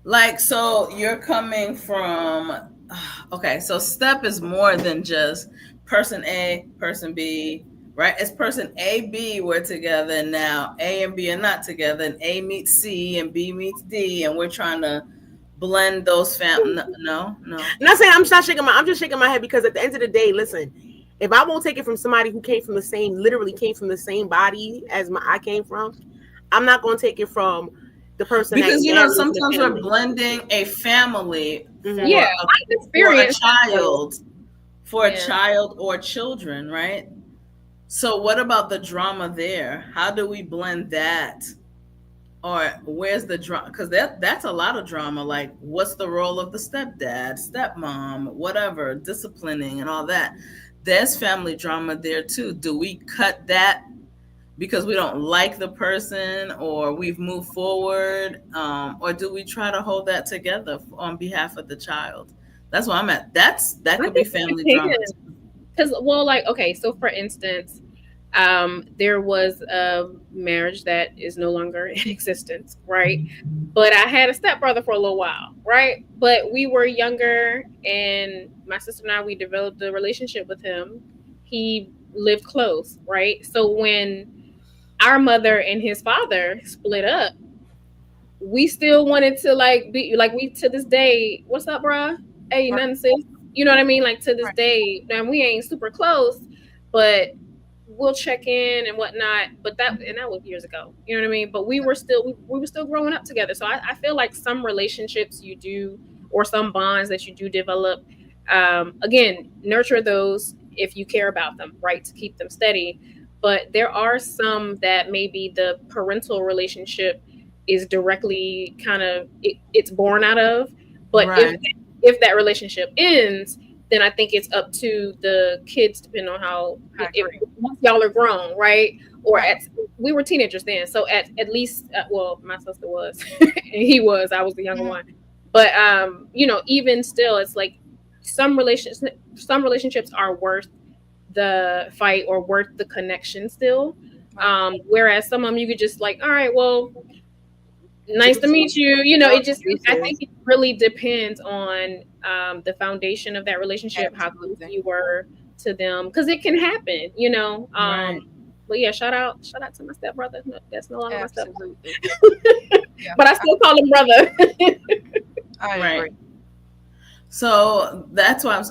Like, so you're coming from, okay, so step is more than just person A, person B, right? It's person A, B, we're together, and now A and B are not together, and A meets C and B meets D, and we're trying to blend those families. No. I'm not saying I'm just shaking my head, because at the end of the day, listen, if I won't take it from somebody who literally came from the same body as I came from, I'm not going to take it from the person. Because sometimes we're blending a family for a child or children, right? So what about the drama there? How do we blend that? Or where's the drama? Because that's a lot of drama. Like, what's the role of the stepdad, stepmom, whatever, disciplining and all that? There's family drama there too. Do we cut that because we don't like the person, or we've moved forward, or do we try to hold that together on behalf of the child? That's where I'm at. That could be family drama. Because, so for instance, there was a marriage that is no longer in existence, right? But I had a stepbrother for a little while, right? But we were younger, and my sister and I, we developed a relationship with him. He lived close, right? So when our mother and his father split up, we still wanted to be we to this day, what's up, bruh? Hey, nothing, sis. You know what I mean? Like, to this day, and we ain't super close, but we'll check in and whatnot. But that was years ago. You know what I mean? But we were still growing up together. So I feel like some relationships you do, or some bonds that you do develop, again, nurture those if you care about them, right? To keep them steady. But there are some that maybe the parental relationship is directly it's born out of. But if that relationship ends, then I think it's up to the kids, depending on how once y'all are grown, right? Or we were teenagers then, so at least, my sister was, and I was the younger one. But even still, it's like some relationships are worth the fight or worth the connection still. Whereas some of them you could just like, all right, well, nice to meet you. I think it really depends on the foundation of that relationship, Absolutely. how close you were to them, because it can happen, Right. But yeah, shout out to my stepbrother. No, that's no longer my stepbrother. Absolutely. Yeah, But I still call him brother. I Right. agree. So that's why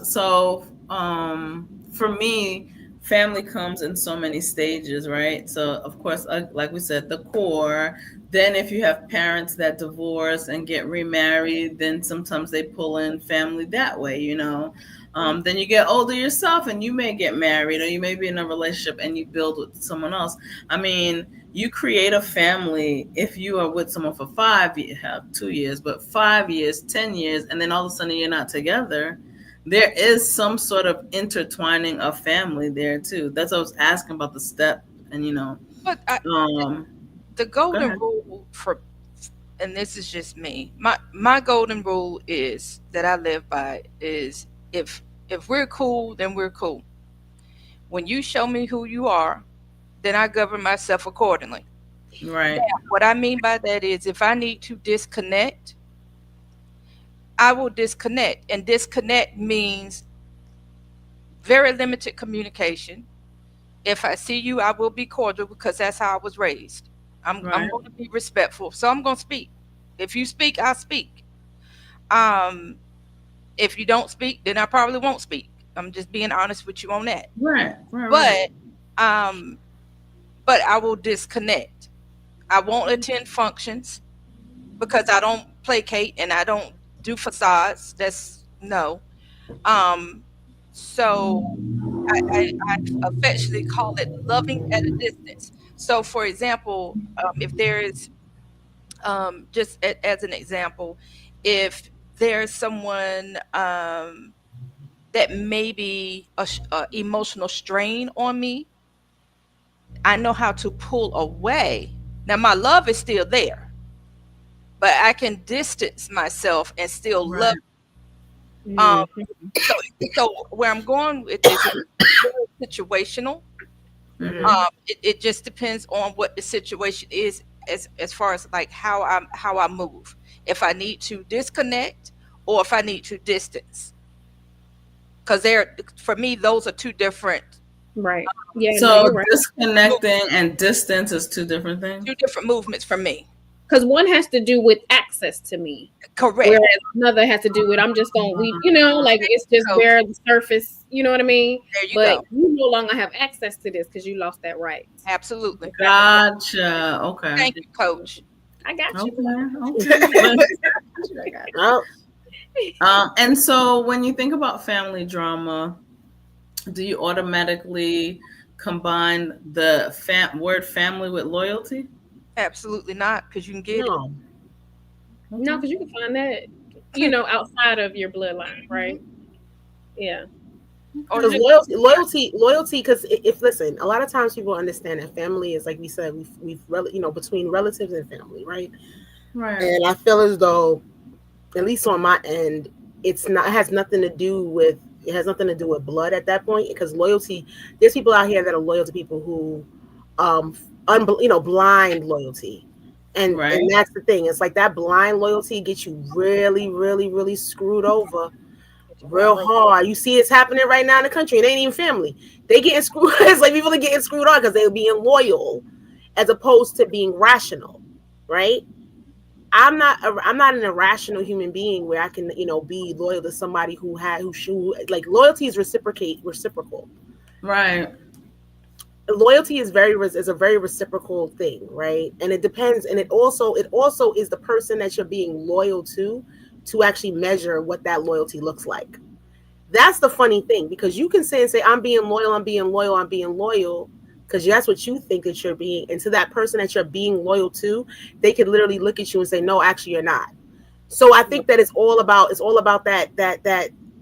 for me, family comes in so many stages, right? So of course, like we said, the core. Then if you have parents that divorce and get remarried, then sometimes they pull in family that way, Then you get older yourself and you may get married or you may be in a relationship and you build with someone else. I mean, you create a family if you are with someone for 5 years, 2 years, but 5 years, 10 years, and then all of a sudden you're not together. There is some sort of intertwining of family there too. That's what I was asking about the step, and But the golden rule and this is just me. My golden rule is that I live by is if we're cool, then we're cool. When you show me who you are, then I govern myself accordingly. right, Now, what I mean by that is if I need to disconnect, I will disconnect. And disconnect means very limited communication. If I see you, I will be cordial because that's how I was raised. I'm Right. going to be respectful. So I'm going to speak. If you speak, I speak. If you don't speak, then I probably won't speak. I'm just being honest with you on that. right, right. But I will disconnect. I won't attend functions because I don't placate and I don't do facades. That's no. So I affectionately call it loving at a distance. So, for example, if there is, just as an example, if there's someone that may be a emotional strain on me, I know how to pull away. Now, my love is still there, but I can distance myself and still love. So where I'm going with this is very situational. It just depends on what the situation is as far as like how I move. If I need to disconnect or if I need to distance, because for me those are two different. Right. Yeah. So you're right. disconnecting and distance is two different things. Two different movements for me. Because one has to do with access to me, Correct. whereas another has to do with I'm just gonna like it's just bare the surface. You know what I mean? There you But go. you no longer have access to this because you lost that right. Absolutely. Gotcha. Okay. Thank you, Coach. I got you. Okay. Oh, And so when you think about family drama, do you automatically combine the word family with loyalty? Absolutely not, because you can get it. no. No, because you can find that, outside of your bloodline, right? Yeah. Or Because just- loyalty. Because if listen, a lot of times people understand that family is like we said, between relatives and family, right? Right. And I feel as though, at least on my end, it has nothing to do with blood at that point. Because loyalty, there's people out here that are loyal to people who, blind loyalty. And that's the thing. It's like that blind loyalty gets you really, really, really screwed over real hard. You see it's happening right now in the country. It ain't even family. They getting screwed. It's like people are getting screwed on because they're being loyal as opposed to being rational, right? I'm not an irrational human being where I can, be loyal to somebody who like loyalty is reciprocal. Right. Loyalty is a very reciprocal thing, right? And it depends, and it also is the person that you're being loyal to actually measure what that loyalty looks like. That's the funny thing, because you can say I'm being loyal, because that's what you think that you're being, and to that person that you're being loyal to, they could literally look at you and say, no, actually you're not. So I think that it's all about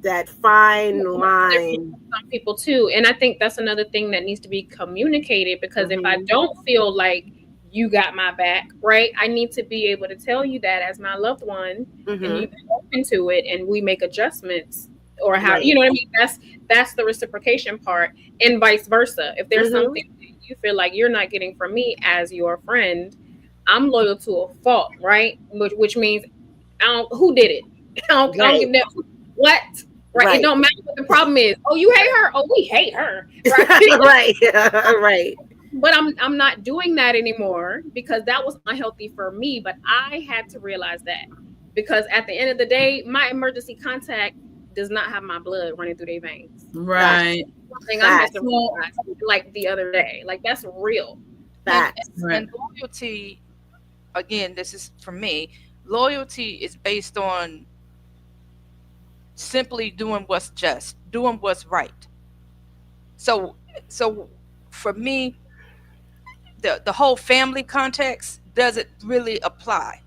that fine line. Some people too, and I think that's another thing that needs to be communicated, because if I don't feel like you got my back, right, I need to be able to tell you that as my loved one, and you be open to it, and we make adjustments or how, Right. you know what I mean? That's the reciprocation part, and vice versa. If there's something that you feel like you're not getting from me as your friend, I'm loyal to a fault, right? Which means who did it? I don't give that what. Right. It don't matter what the problem is. Oh, you hate her? Oh, we hate her. Right. Right. But I'm not doing that anymore because that was unhealthy for me. But I had to realize that, because at the end of the day, my emergency contact does not have my blood running through their veins. Right. Something I had to realize, like the other day. Like, that's real. And loyalty, again, this is for me. Loyalty is based on simply doing what's just, doing what's right. So for me, the whole family context doesn't really apply.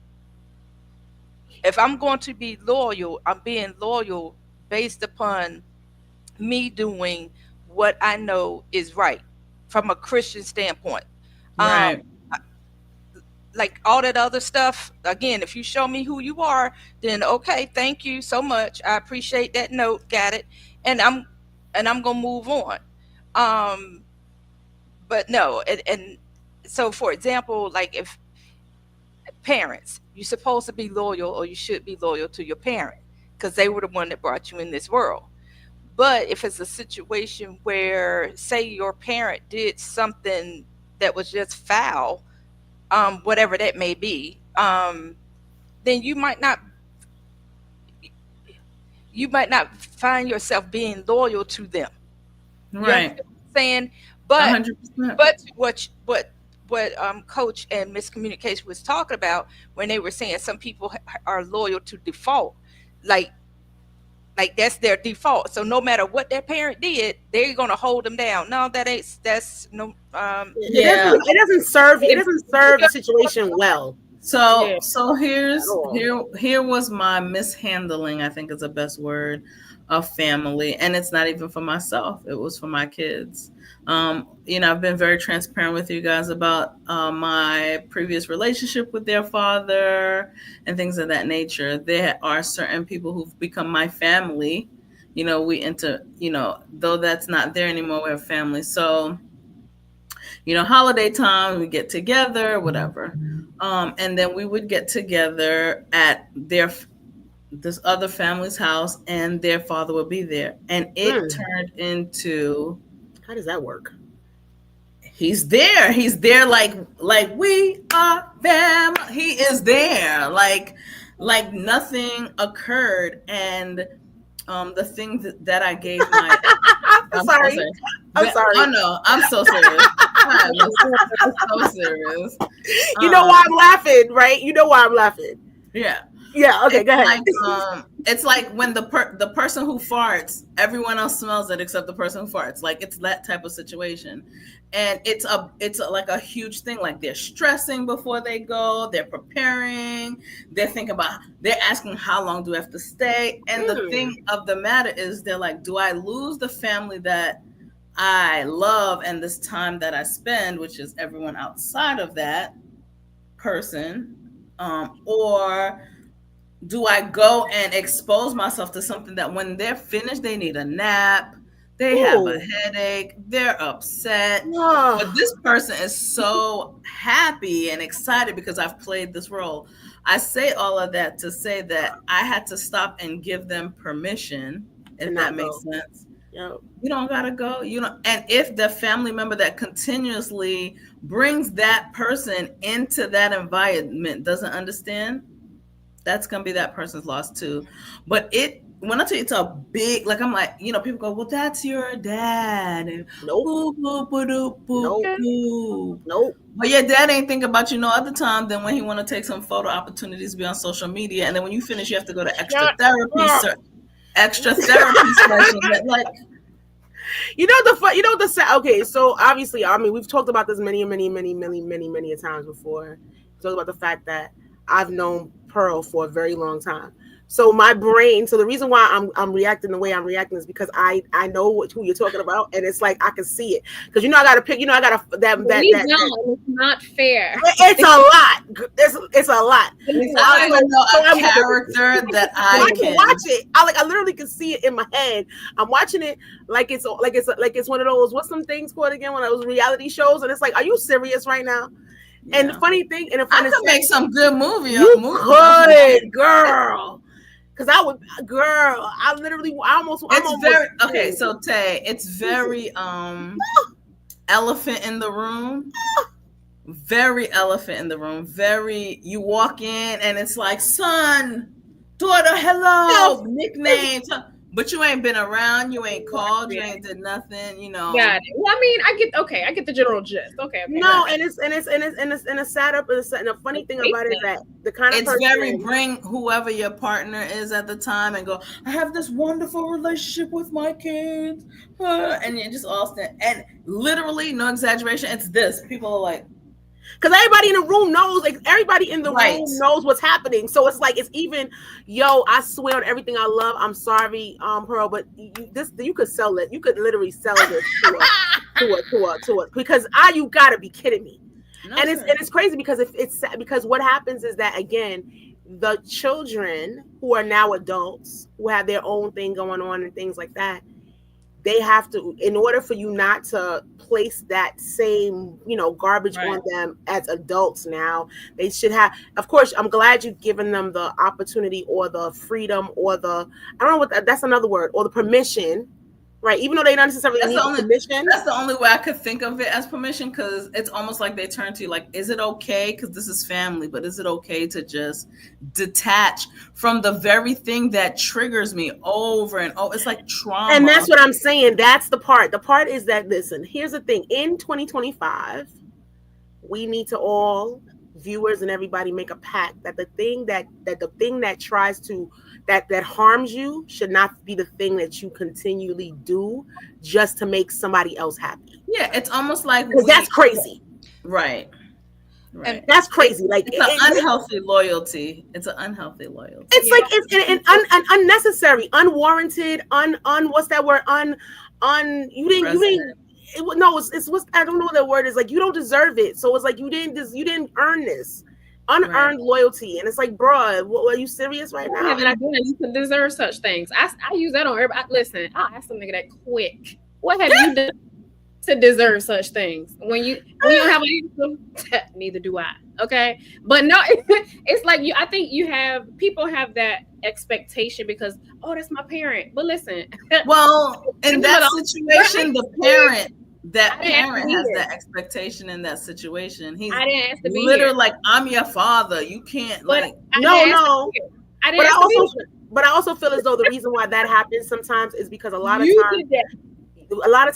If I'm going to be loyal, I'm being loyal based upon me doing what I know is right from a Christian standpoint. Right. Like all that other stuff, again, if you show me who you are, then okay, thank you so much. I appreciate that note, got it. And I'm gonna move on. But no, and so for example, like if parents, you're supposed to be loyal, or you should be loyal to your parent, because they were the one that brought you in this world. But if it's a situation where, say, your parent did something that was just foul, whatever that may be, then you might not find yourself being loyal to them. Right. You know what I'm saying? But 100%. what Coach and Miscommunication was talking about when they were saying some people are loyal to default, like that's their default. So no matter what their parent did, they're gonna hold them down. No, that's no. It doesn't serve the situation well. So here was my mishandling, I think is the best word, of family, and it's not even for myself. It was for my kids. I've been very transparent with you guys about my previous relationship with their father and things of that nature. There are certain people who've become my family. Though that's not there anymore, we have family. So, holiday time, we get together, whatever. And then we would get together at this other family's house, and their father would be there. And it turned into, how does that work? He's there like we are family. He is there like nothing occurred. And the thing that I gave my I'm sorry. Oh no, I'm so serious. I'm so serious. You know why I'm laughing, right? You know why I'm laughing. Yeah. Yeah, okay, go ahead. It's like when the person who farts, everyone else smells it except the person who farts. Like, it's that type of situation. And it's like a huge thing. Like, they're stressing before they go, they're preparing, they're asking how long do I have to stay. And the thing of the matter is, they're like, do I lose the family that I love and this time that I spend, which is everyone outside of that person, or do I go and expose myself to something that when they're finished, they need a nap, they have a headache, they're upset. But this person is so happy and excited because I've played this role. I say all of that to say that I had to stop and give them permission, if that makes sense. Yep. You don't gotta go. And if the family member that continuously brings that person into that environment doesn't understand, that's gonna be that person's loss too. But when I tell you it's a big, like, I'm like, people go, well, that's your dad, and nope. But your dad ain't think about you no other time than when he want to take some photo opportunities to be on social media, and then when you finish, you have to go to extra therapy sessions. Like, okay, so obviously, I mean, we've talked about this many times before. We talked about the fact that I've known Pearl for a very long time. So my brain, so the reason why I'm reacting the way I'm reacting is because I know who you're talking about, and it's like I can see it. Because I got to pick, I got to it's not fair. It's a lot. It's a lot. I don't know a character that I can watch it. I literally can see it in my head. I'm watching it like it's one of those, what's some things called again, one of those reality shows, and it's like, are you serious right now? Yeah. And the funny thing, and I could make some good movie. You could, girl. Because I literally, okay. So Tay, it's very elephant in the room. Very elephant in the room. Very, you walk in and it's like, son, daughter, hello, nicknames. But you ain't been around, you ain't called, you ain't did nothing, Got it. Well, I mean, I get the general gist. Okay. No, right. and it's a setup, and the funny thing about it is that the kind of it's very bring whoever your partner is at the time and go, I have this wonderful relationship with my kids, and you just all stand, and literally, no exaggeration, it's this. People are like, because everybody in the room knows, room knows what's happening. So it's like, it's even, I swear on everything I love. I'm sorry, Pearl, but you could sell it. You could literally sell this to it because you gotta be kidding me. No, and it's crazy because because what happens is that, again, the children who are now adults who have their own thing going on and things like that, they have to, in order for you not to place that same, garbage on them as adults now, they should have, of course, I'm glad you've given them the opportunity or the freedom or that's another word, or the permission, right? Even though they don't necessarily need permission. That's the only way I could think of it as permission, because it's almost like they turn to you like, is it okay? Because this is family, but is it okay to just detach from the very thing that triggers me over and over? It's like trauma. And that's what I'm saying. That's the part. The part is that, listen, here's the thing. In 2025, we need to all, viewers and everybody, make a pact that the thing that tries to that harms you should not be the thing that you continually do just to make somebody else happy. Yeah, it's almost like that's crazy. Right. And that's crazy. Like, it's an unhealthy loyalty. It's an unhealthy loyalty. It's like it's unnecessary, unwarranted, what's that word? You didn't. It's what I don't know what that word is. Like, you don't deserve it. So it's like you didn't earn this. Unearned loyalty, and it's like, bro, are you serious right now? And I didn't. You could deserve such things. I use that on everybody. Listen, I'll ask some nigga that quick. What have you done to deserve such things? When you don't have an answer, neither do I. Okay, but no, it's like I think people have that expectation because that's my parent. But listen, well, in that situation, the parent. That parent has that expectation in that situation. He's I didn't ask to be literally here. Like, I'm your father. You can't But I also feel as though the reason why that happens sometimes is because a lot of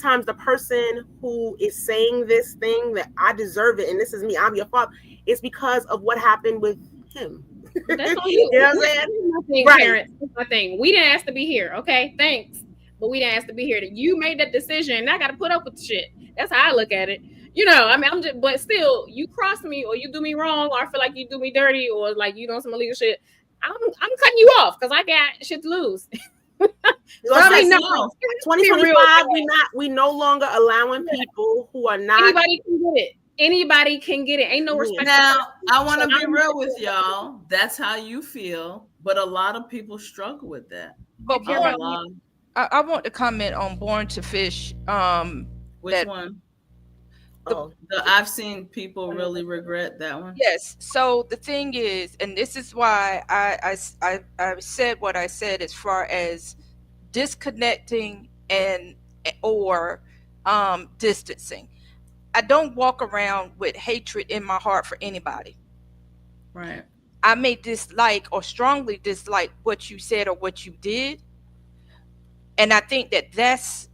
times the person who is saying this thing that I deserve it and this is me, I'm your father, it's because of what happened with him. That's on you. You know what I'm saying? Right. Parents, that's my thing. We didn't ask to be here. Okay, thanks. But we didn't ask to be here. That you made that decision, and I got to put up with the shit. That's how I look at it. I mean, but still, you cross me, or you do me wrong, or I feel like you do me dirty, or like you doing some illegal shit. I'm cutting you off because I got shit to lose. 2025, we no longer allowing people who are not. Anybody can get it. Anybody can get it. Ain't no respect. Now, I want to be real with y'all. That's how you feel, but a lot of people struggle with that. But I want to comment on Born to Fish. Which one? I've seen people really regret that one. Yes. So the thing is, and this is why I said what I said as far as disconnecting or distancing. I don't walk around with hatred in my heart for anybody. Right. I may dislike or strongly dislike what you said or what you did. And I think that's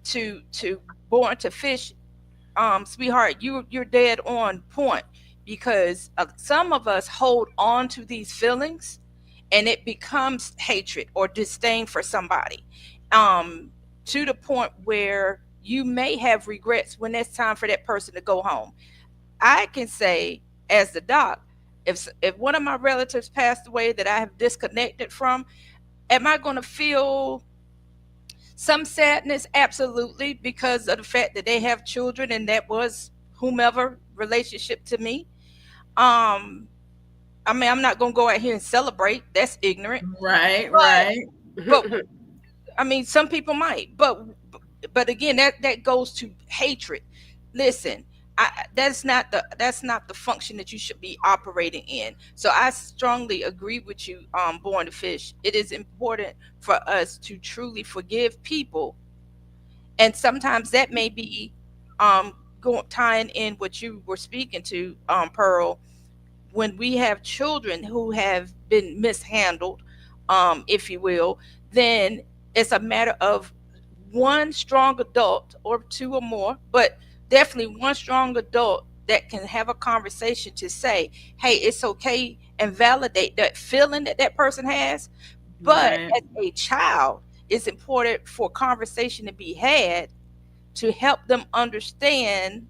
to Born to Fish, sweetheart, you're dead on point, because some of us hold on to these feelings and it becomes hatred or disdain for somebody, to the point where you may have regrets when it's time for that person to go home. I can say, as the doc, If one of my relatives passed away that I have disconnected from, am I going to feel some sadness? Absolutely, because of the fact that they have children and that was whomever relationship to me. I mean, I'm not going to go out here and celebrate. That's ignorant. Right, But, right. but I mean, some people might, but again, that goes to hatred. Listen, that's not the function that you should be operating in. So I strongly agree with you, Born to Fish. It is important for us to truly forgive people, and sometimes that may be tying in what you were speaking to, Pearl. When we have children who have been mishandled, if you will, then it's a matter of one strong adult or two or more, but definitely one strong adult that can have a conversation to say, hey, it's okay, and validate that feeling that that person has. But Right. as a child, it's important for conversation to be had to help them understand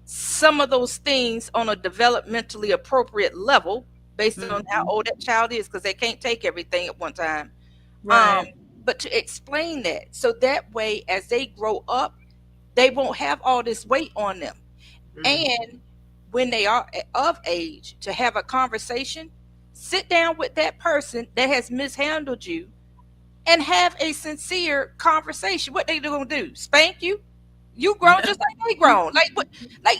some of those things on a developmentally appropriate level based on how old that child is, because they can't take everything at one time. Right. But to explain that, so that way as they grow up, they won't have all this weight on them. And when they are of age to have a conversation, sit down with that person that has mishandled you and have a sincere conversation. What they gonna do? Spank you? You grown just like they grown. Like what? Like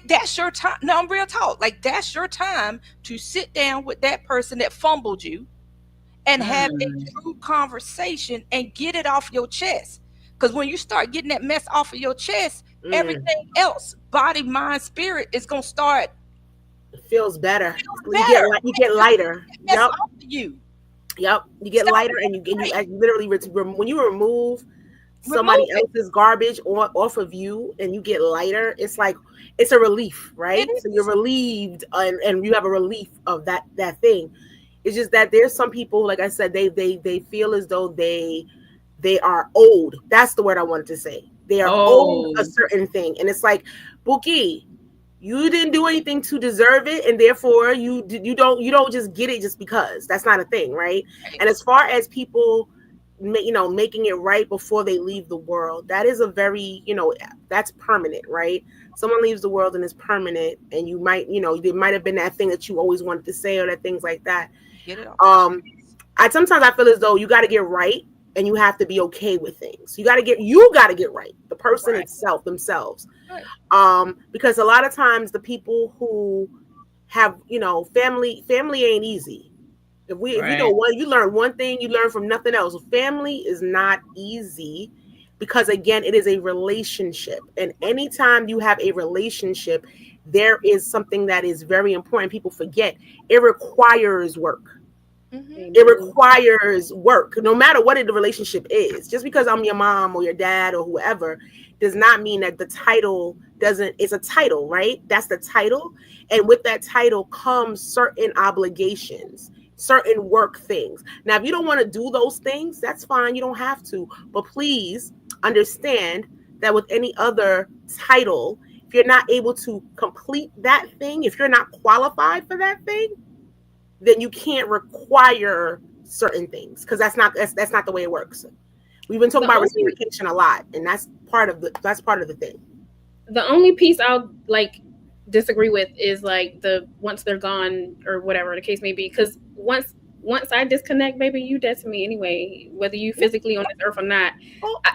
that's your time. No, I'm real talk. Like that's your time to sit down with that person that fumbled you and have a true conversation and get it off your chest. Because when you start getting that mess off of your chest, everything else, body, mind, spirit, is gonna start. It feels better. better. You get lighter. Mess Yep. off of you. Yep. You get Stop. lighter, and you literally when you remove somebody Remove it. else's garbage off of you, and you get lighter. It's like it's a relief, right? It So you're relieved, and you have a relief of that thing. It's just that there's some people, like I said, they feel as though they are old. That's the word I wanted to say. They are owed a certain thing, and it's like, Buki, you didn't do anything to deserve it, and therefore you don't just get it just because. That's not a thing, right? And as far as people, making it right before they leave the world, that is a very, that's permanent, right? Someone leaves the world and it's permanent, and you might, there might have been that thing that you always wanted to say, or that things like that. Get it off. Sometimes I feel as though you got to get right, and you have to be okay with things. You got to get right, the person itself, themselves. Right. Because a lot of times the people who have, family ain't easy. If you learn one thing, you learn from nothing else. Family is not easy, because again, it is a relationship. And anytime you have a relationship, there is something that is very important. People forget. It requires work. Mm-hmm. It requires work, no matter what the relationship is. Just because I'm your mom or your dad or whoever does not mean that the title doesn't. It's a title, right? That's the title. And with that title comes certain obligations, certain work things. Now, if you don't want to do those things, that's fine. You don't have to. But please understand that with any other title, if you're not able to complete that thing, if you're not qualified for that thing, then you can't require certain things, because that's not the way it works. We've been talking about reciprocation a lot, and that's part of the thing. The only piece I'll disagree with is once they're gone or whatever the case may be, because once I disconnect, baby, you dead to me anyway, whether you physically on this earth or not.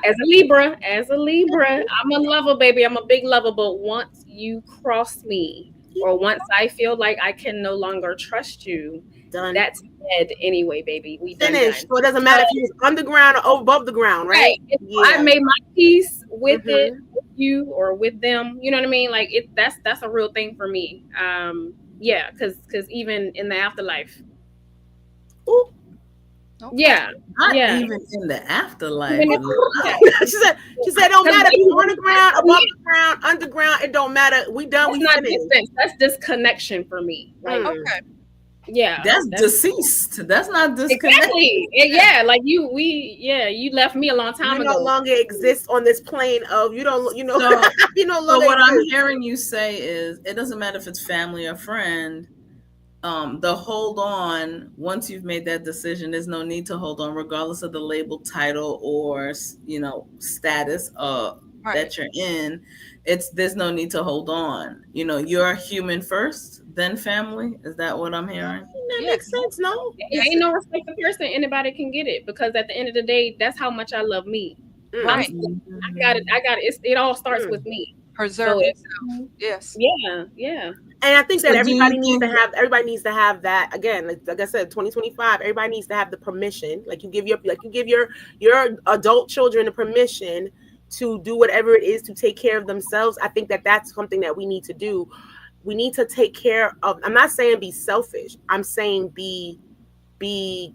As a Libra, I'm a lover, baby. I'm a big lover, but once you cross me, or once I feel like I can no longer trust you, done. That's dead anyway, baby. We finished. So it doesn't matter if you're underground or above the ground, right? I made my peace with it, with you or with them. You know what I mean? That's a real thing for me. Because even in the afterlife. Ooh. Okay. Yeah. Not even in the afterlife. She said, don't matter if you're underground, above the ground, underground, it don't matter. We done. We finished. That's disconnection for me. Okay. Yeah. That's deceased. That's not disconnection. Exactly. Yeah. You left me a long time ago. You no longer exist on this plane of you no longer. So what I'm hearing you say is, it doesn't matter if it's family or friend. the hold on, once you've made that decision, there's no need to hold on, regardless of the label, title, or status that you're in. There's no need to hold on. You're human first, then family. Is that what I'm hearing? That makes sense. No, it ain't no respect of person. Anybody can get it, because at the end of the day, that's how much I love me. Right. I got it. It all starts with me. Preserve yourself. Yes. Yeah. And I think that everybody needs to have that. Again, like I said, 2025, everybody needs to have the permission. Like you give your adult children the permission to do whatever it is to take care of themselves. I think that that's something that we need to do. We need to take care of. I'm not saying be selfish. I'm saying be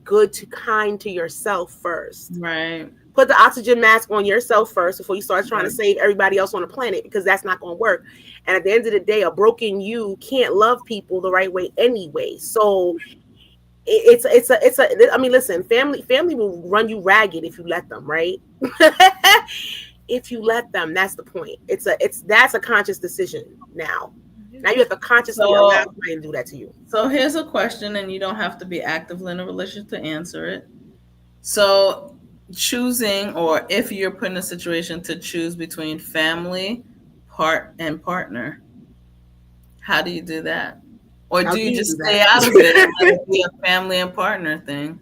good to kind to yourself first. Right. Put the oxygen mask on yourself first before you start trying to save everybody else on the planet, because that's not going to work. And at the end of the day, a broken you can't love people the right way anyway. So I mean, listen, family will run you ragged if you let them, right? If you let them, that's the point. That's a conscious decision now. Now you have to consciously allow somebody to do that to you. So here's a question, and you don't have to be actively in a relationship to answer it. So choosing, or if you're put in a situation to choose between family, and partner, how do you do that? Or do you just stay out of it and let it be a family and partner thing?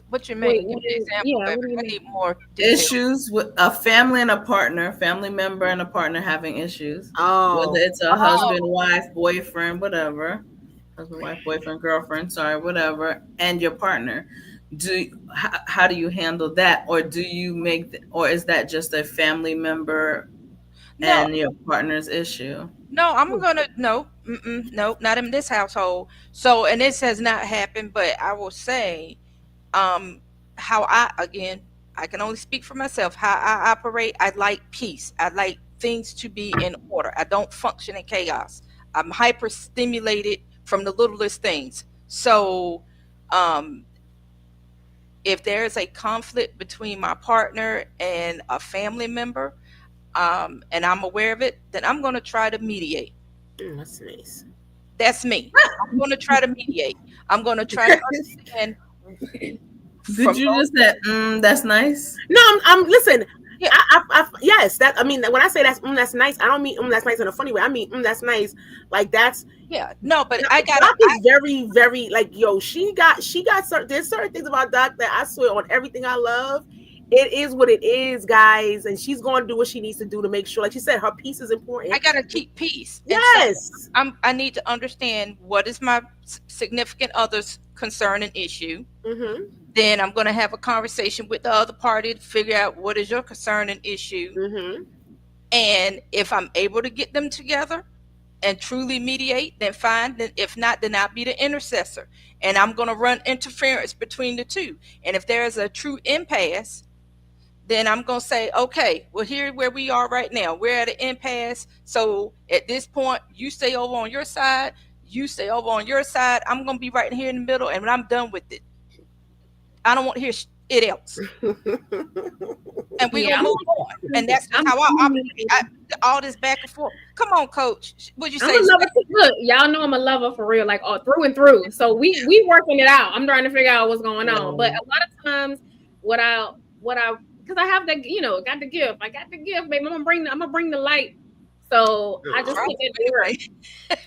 What you mean? Give me an example. I need more detail. Issues with a family and a partner, family member and a partner having issues. Oh. Whether it's a husband, wife, boyfriend, whatever. Husband, wife, boyfriend, girlfriend, whatever, and your partner. How do you handle that? Or do you or is that just a family member and your partner's issue? No, I'm gonna no, not in this household. So, and this has not happened, but I will say, how I can only speak for myself. How I operate, I like peace. I like things to be in order. I don't function in chaos. I'm hyper stimulated from the littlest things. So, if there is a conflict between my partner and a family member, and I'm aware of it, then I'm going to try to mediate. That's nice. That's me. I'm going to try to mediate. I'm going to try to understand. Did you just say, that's nice? No, I'm listen. Yeah. Yes, that, I mean, when I say that's nice, I don't mean that's nice in a funny way. I mean, that's nice. Like that's. Yeah, no, but I got Doc is very, very like, yo, she got there's certain things about Doc that I swear on everything I love. It is what it is, guys, and she's going to do what she needs to do to make sure, like she said, her peace is important. I got to keep peace. Yes. So I need to understand what is my significant other's concern and issue. Mm-hmm. Then I'm going to have a conversation with the other party to figure out what is your concern and issue. Mm-hmm. And if I'm able to get them together and truly mediate, then fine. Then if not, then I'll be the intercessor. And I'm going to run interference between the two. And if there is a true impasse, then I'm going to say, okay, well, here where we are right now, we're at an impasse. So at this point, you stay over on your side, you stay over on your side. I'm going to be right here in the middle, and when I'm done with it, I don't want to hear it else. And we're going to move on. And that's how I operate. All this back and forth. Come on, Coach. What'd you say? Look, y'all know I'm a lover for real, like all through and through. So we working it out. I'm trying to figure out what's going on. But a lot of times, because I have that, got the gift. I got the gift, baby. I'm gonna bring the light. So I just think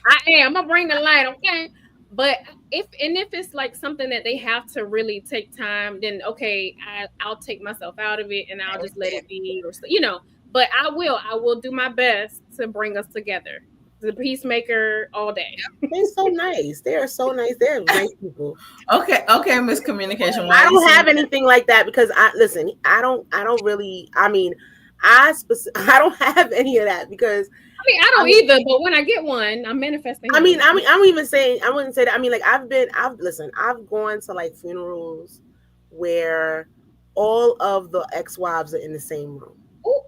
I'm gonna bring the light, okay? But if it's like something that they have to really take time, then okay, I'll take myself out of it and I'll just let it be, But I will do my best to bring us together. The peacemaker all day. They're so nice. They are so nice. They're nice people. Okay, miscommunication. I don't have anything like that because I don't have any of that because I don't either, but when I get one, I'm manifesting. I'm even saying, I wouldn't say that. I mean, like I've gone to like funerals where all of the ex-wives are in the same room. Ooh,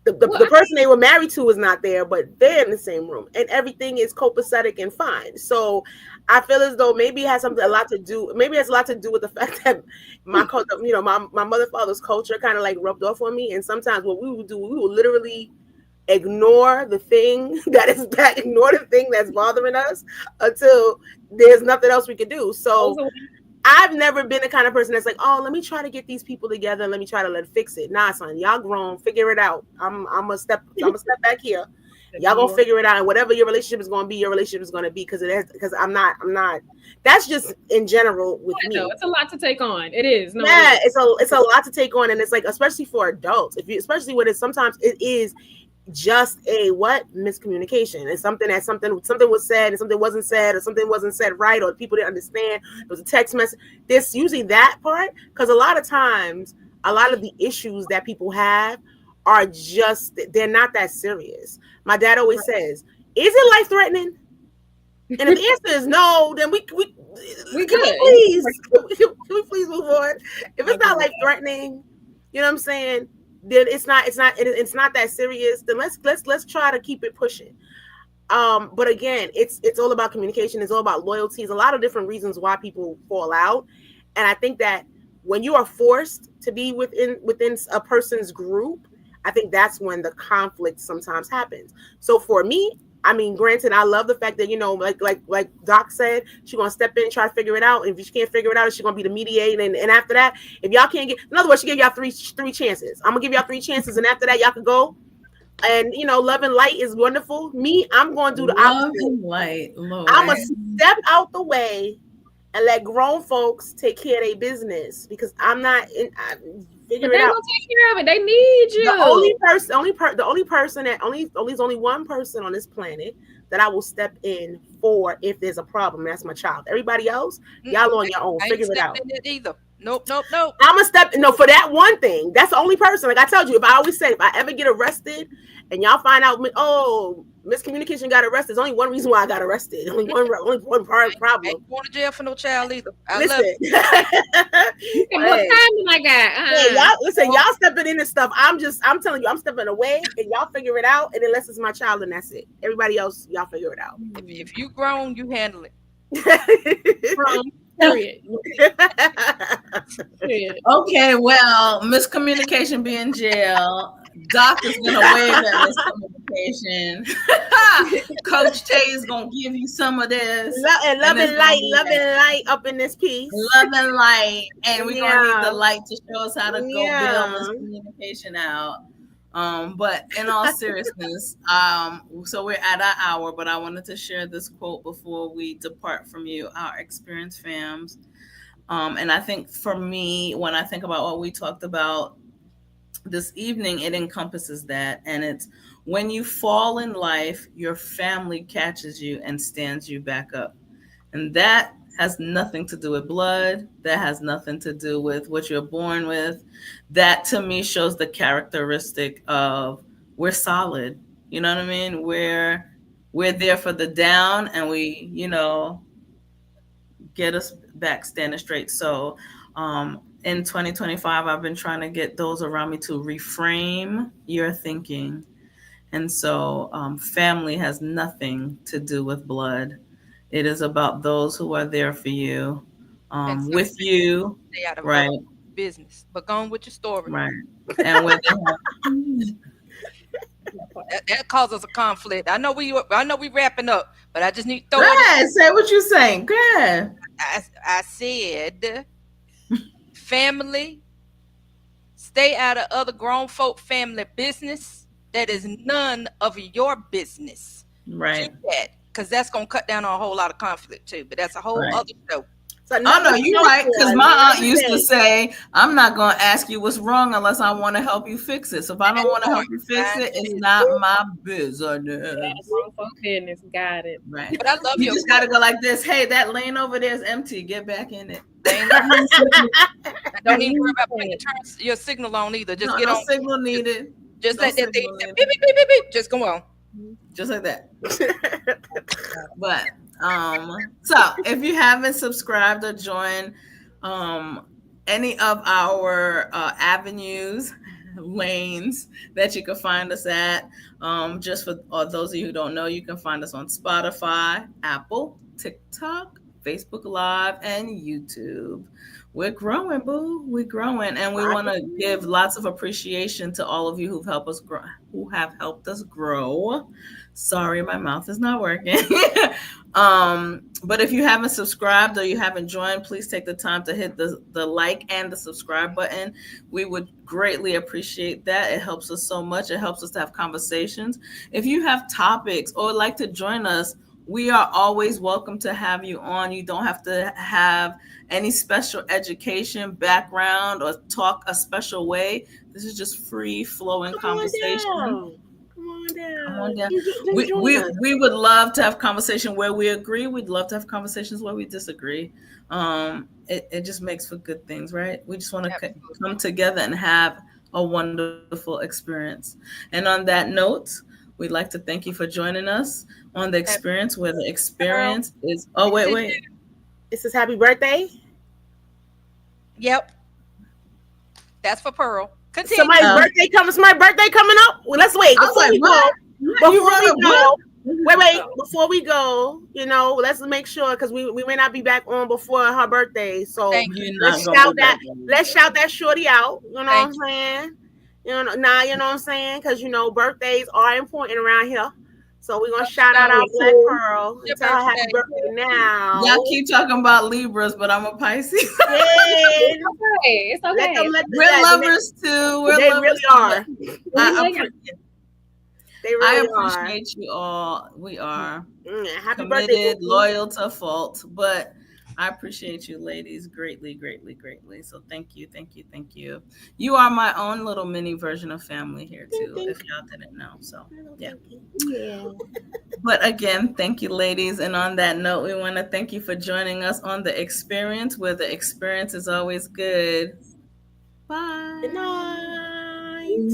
The person they were married to is not there, but they're in the same room, and everything is copacetic and fine. So I feel as though maybe it has a lot to do with the fact that my mother father's culture kind of like rubbed off on me. And sometimes what we would do, we would literally ignore the thing ignore the thing that's bothering us until there's nothing else we can do. So I've never been the kind of person that's like, oh, let me try to get these people together and let me try to fix it. Nah, son, y'all grown, figure it out. I'm gonna step back here. Y'all gonna figure it out, and whatever your relationship is gonna be, your relationship is gonna be, because I'm not. That's just in general with me. It's a lot to take on. It is. No, yeah, it's a lot to take on, and it's like, especially for adults, especially when sometimes it is just a miscommunication. It's something was said and something wasn't said, or something wasn't said right, or people didn't understand. It was a text message. There's usually that part, because a lot of times, a lot of the issues that people have are they're not that serious. My dad always says, "Is it life threatening?" And if the answer is no, then we can we please move on. If it's not life threatening, you know what I'm saying, then it's not that serious. Then let's try to keep it pushing. But again, it's all about communication. It's all about loyalty. There's a lot of different reasons why people fall out, and I think that when you are forced to be within a person's group, I think that's when the conflict sometimes happens. So for me, I mean, granted, I love the fact that, like Doc said, she's going to step in and try to figure it out. And if she can't figure it out, she's going to be the mediator. And after that, if y'all can't in other words, she gave y'all three chances. I'm going to give y'all 3 chances. And after that, y'all can go. And, love and light is wonderful. Me, I'm going to do the opposite. Love and light, Lord. I'm going to step out the way and let grown folks take care of their business, because I'm not in. Figure it out. Gonna take care of it. They need you. There's only one person on this planet that I will step in for if there's a problem. That's my child. Everybody else, y'all on your own. Figure it out. Either. Nope. I'm gonna step for that one thing. That's the only person. Like I told you, if I ever get arrested and y'all find out, miscommunication got arrested, there's only one reason why I got arrested. Only one problem. I ain't going to jail for no child either. Listen. Love it. What time did I got? Hey, y'all stepping in this stuff. I'm telling you, I'm stepping away, and y'all figure it out. And unless it's my child, and that's it. Everybody else, y'all figure it out. If you grown, you handle it. Period. Okay, well, miscommunication be in jail. Doc is gonna waive that miscommunication. Coach Tay is gonna give you some of this. Love and light up in this piece. Love and light, and we're gonna need the light to show us how to go build miscommunication out. But in all seriousness, so we're at our hour, but I wanted to share this quote before we depart from you, our experienced fams. And I think for me, when I think about what we talked about this evening, it encompasses that. And it's when you fall in life, your family catches you and stands you back up. And that has nothing to do with blood. That has nothing to do with what you're born with. That to me shows the characteristic of we're solid. You know what I mean? We're there for the down, and we, get us back standing straight. So in 2025, I've been trying to get those around me to reframe your thinking. And so family has nothing to do with blood. It is about those who are there for you, with you, right? Business, but go on with your story, right? And with that causes a conflict. I know we wrapping up, but I just need to throw it. Say what you're saying. Go ahead. I said, family, stay out of other grown folk family business. That is none of your business. Right. Because that's going to cut down on a whole lot of conflict too. But that's a whole other show. So no, you're right. Because my aunt used to say, I'm not going to ask you what's wrong unless I want to help you fix it. So if I don't want to help you fix it, it's not my business. Business. Got it. Right. But I love you. Just got to go like this. Hey, that lane over there is empty. Get back in it. Don't even worry about putting your signal on either. Just get on. Signal needed. Just let that thing beep, beep, beep, beep, beep. Just go on. Just like that. But so if you haven't subscribed or joined any of our avenues, lanes that you can find us at, just for those of you who don't know, you can find us on Spotify, Apple, TikTok, Facebook Live, and YouTube. We're growing, boo. We're growing, and we want to give lots of appreciation to all of you who have helped us grow. Sorry, my mouth is not working. But if you haven't subscribed or you haven't joined, please take the time to hit the like and the subscribe button. We would greatly appreciate that. It helps us so much. It helps us to have conversations. If you have topics or would like to join us, we are always welcome to have you on. You don't have to have any special education background or talk a special way. This is just free flowing conversation. Come on down. We would love to have conversation where we agree. We'd love to have conversations where we disagree. It just makes for good things, right? We just want to come together and have a wonderful experience. And on that note, we'd like to thank you for joining us on the experience, where the experience is. Oh, wait. This is happy birthday. Yep. That's for Pearl. Continue. Somebody's birthday coming up. Well, let's wait. Before we go, let's make sure, because we may not be back on before her birthday. So let's shout that shorty out. You know what I'm saying? You know what I'm saying? Because birthdays are important around here. So we're gonna shout out our Black Pearl and tell her happy birthday now. Y'all keep talking about Libras, but I'm a Pisces. It's okay. We're lovers too. They really are. I appreciate you all. We are happy committed, birthday, loyal to a fault, but I appreciate you ladies greatly, greatly, greatly. So thank you. You are my own little mini version of family here too, if y'all didn't know. So yeah. But again, thank you, ladies. And on that note, we want to thank you for joining us on The Experience, where the experience is always good. Bye. Good night.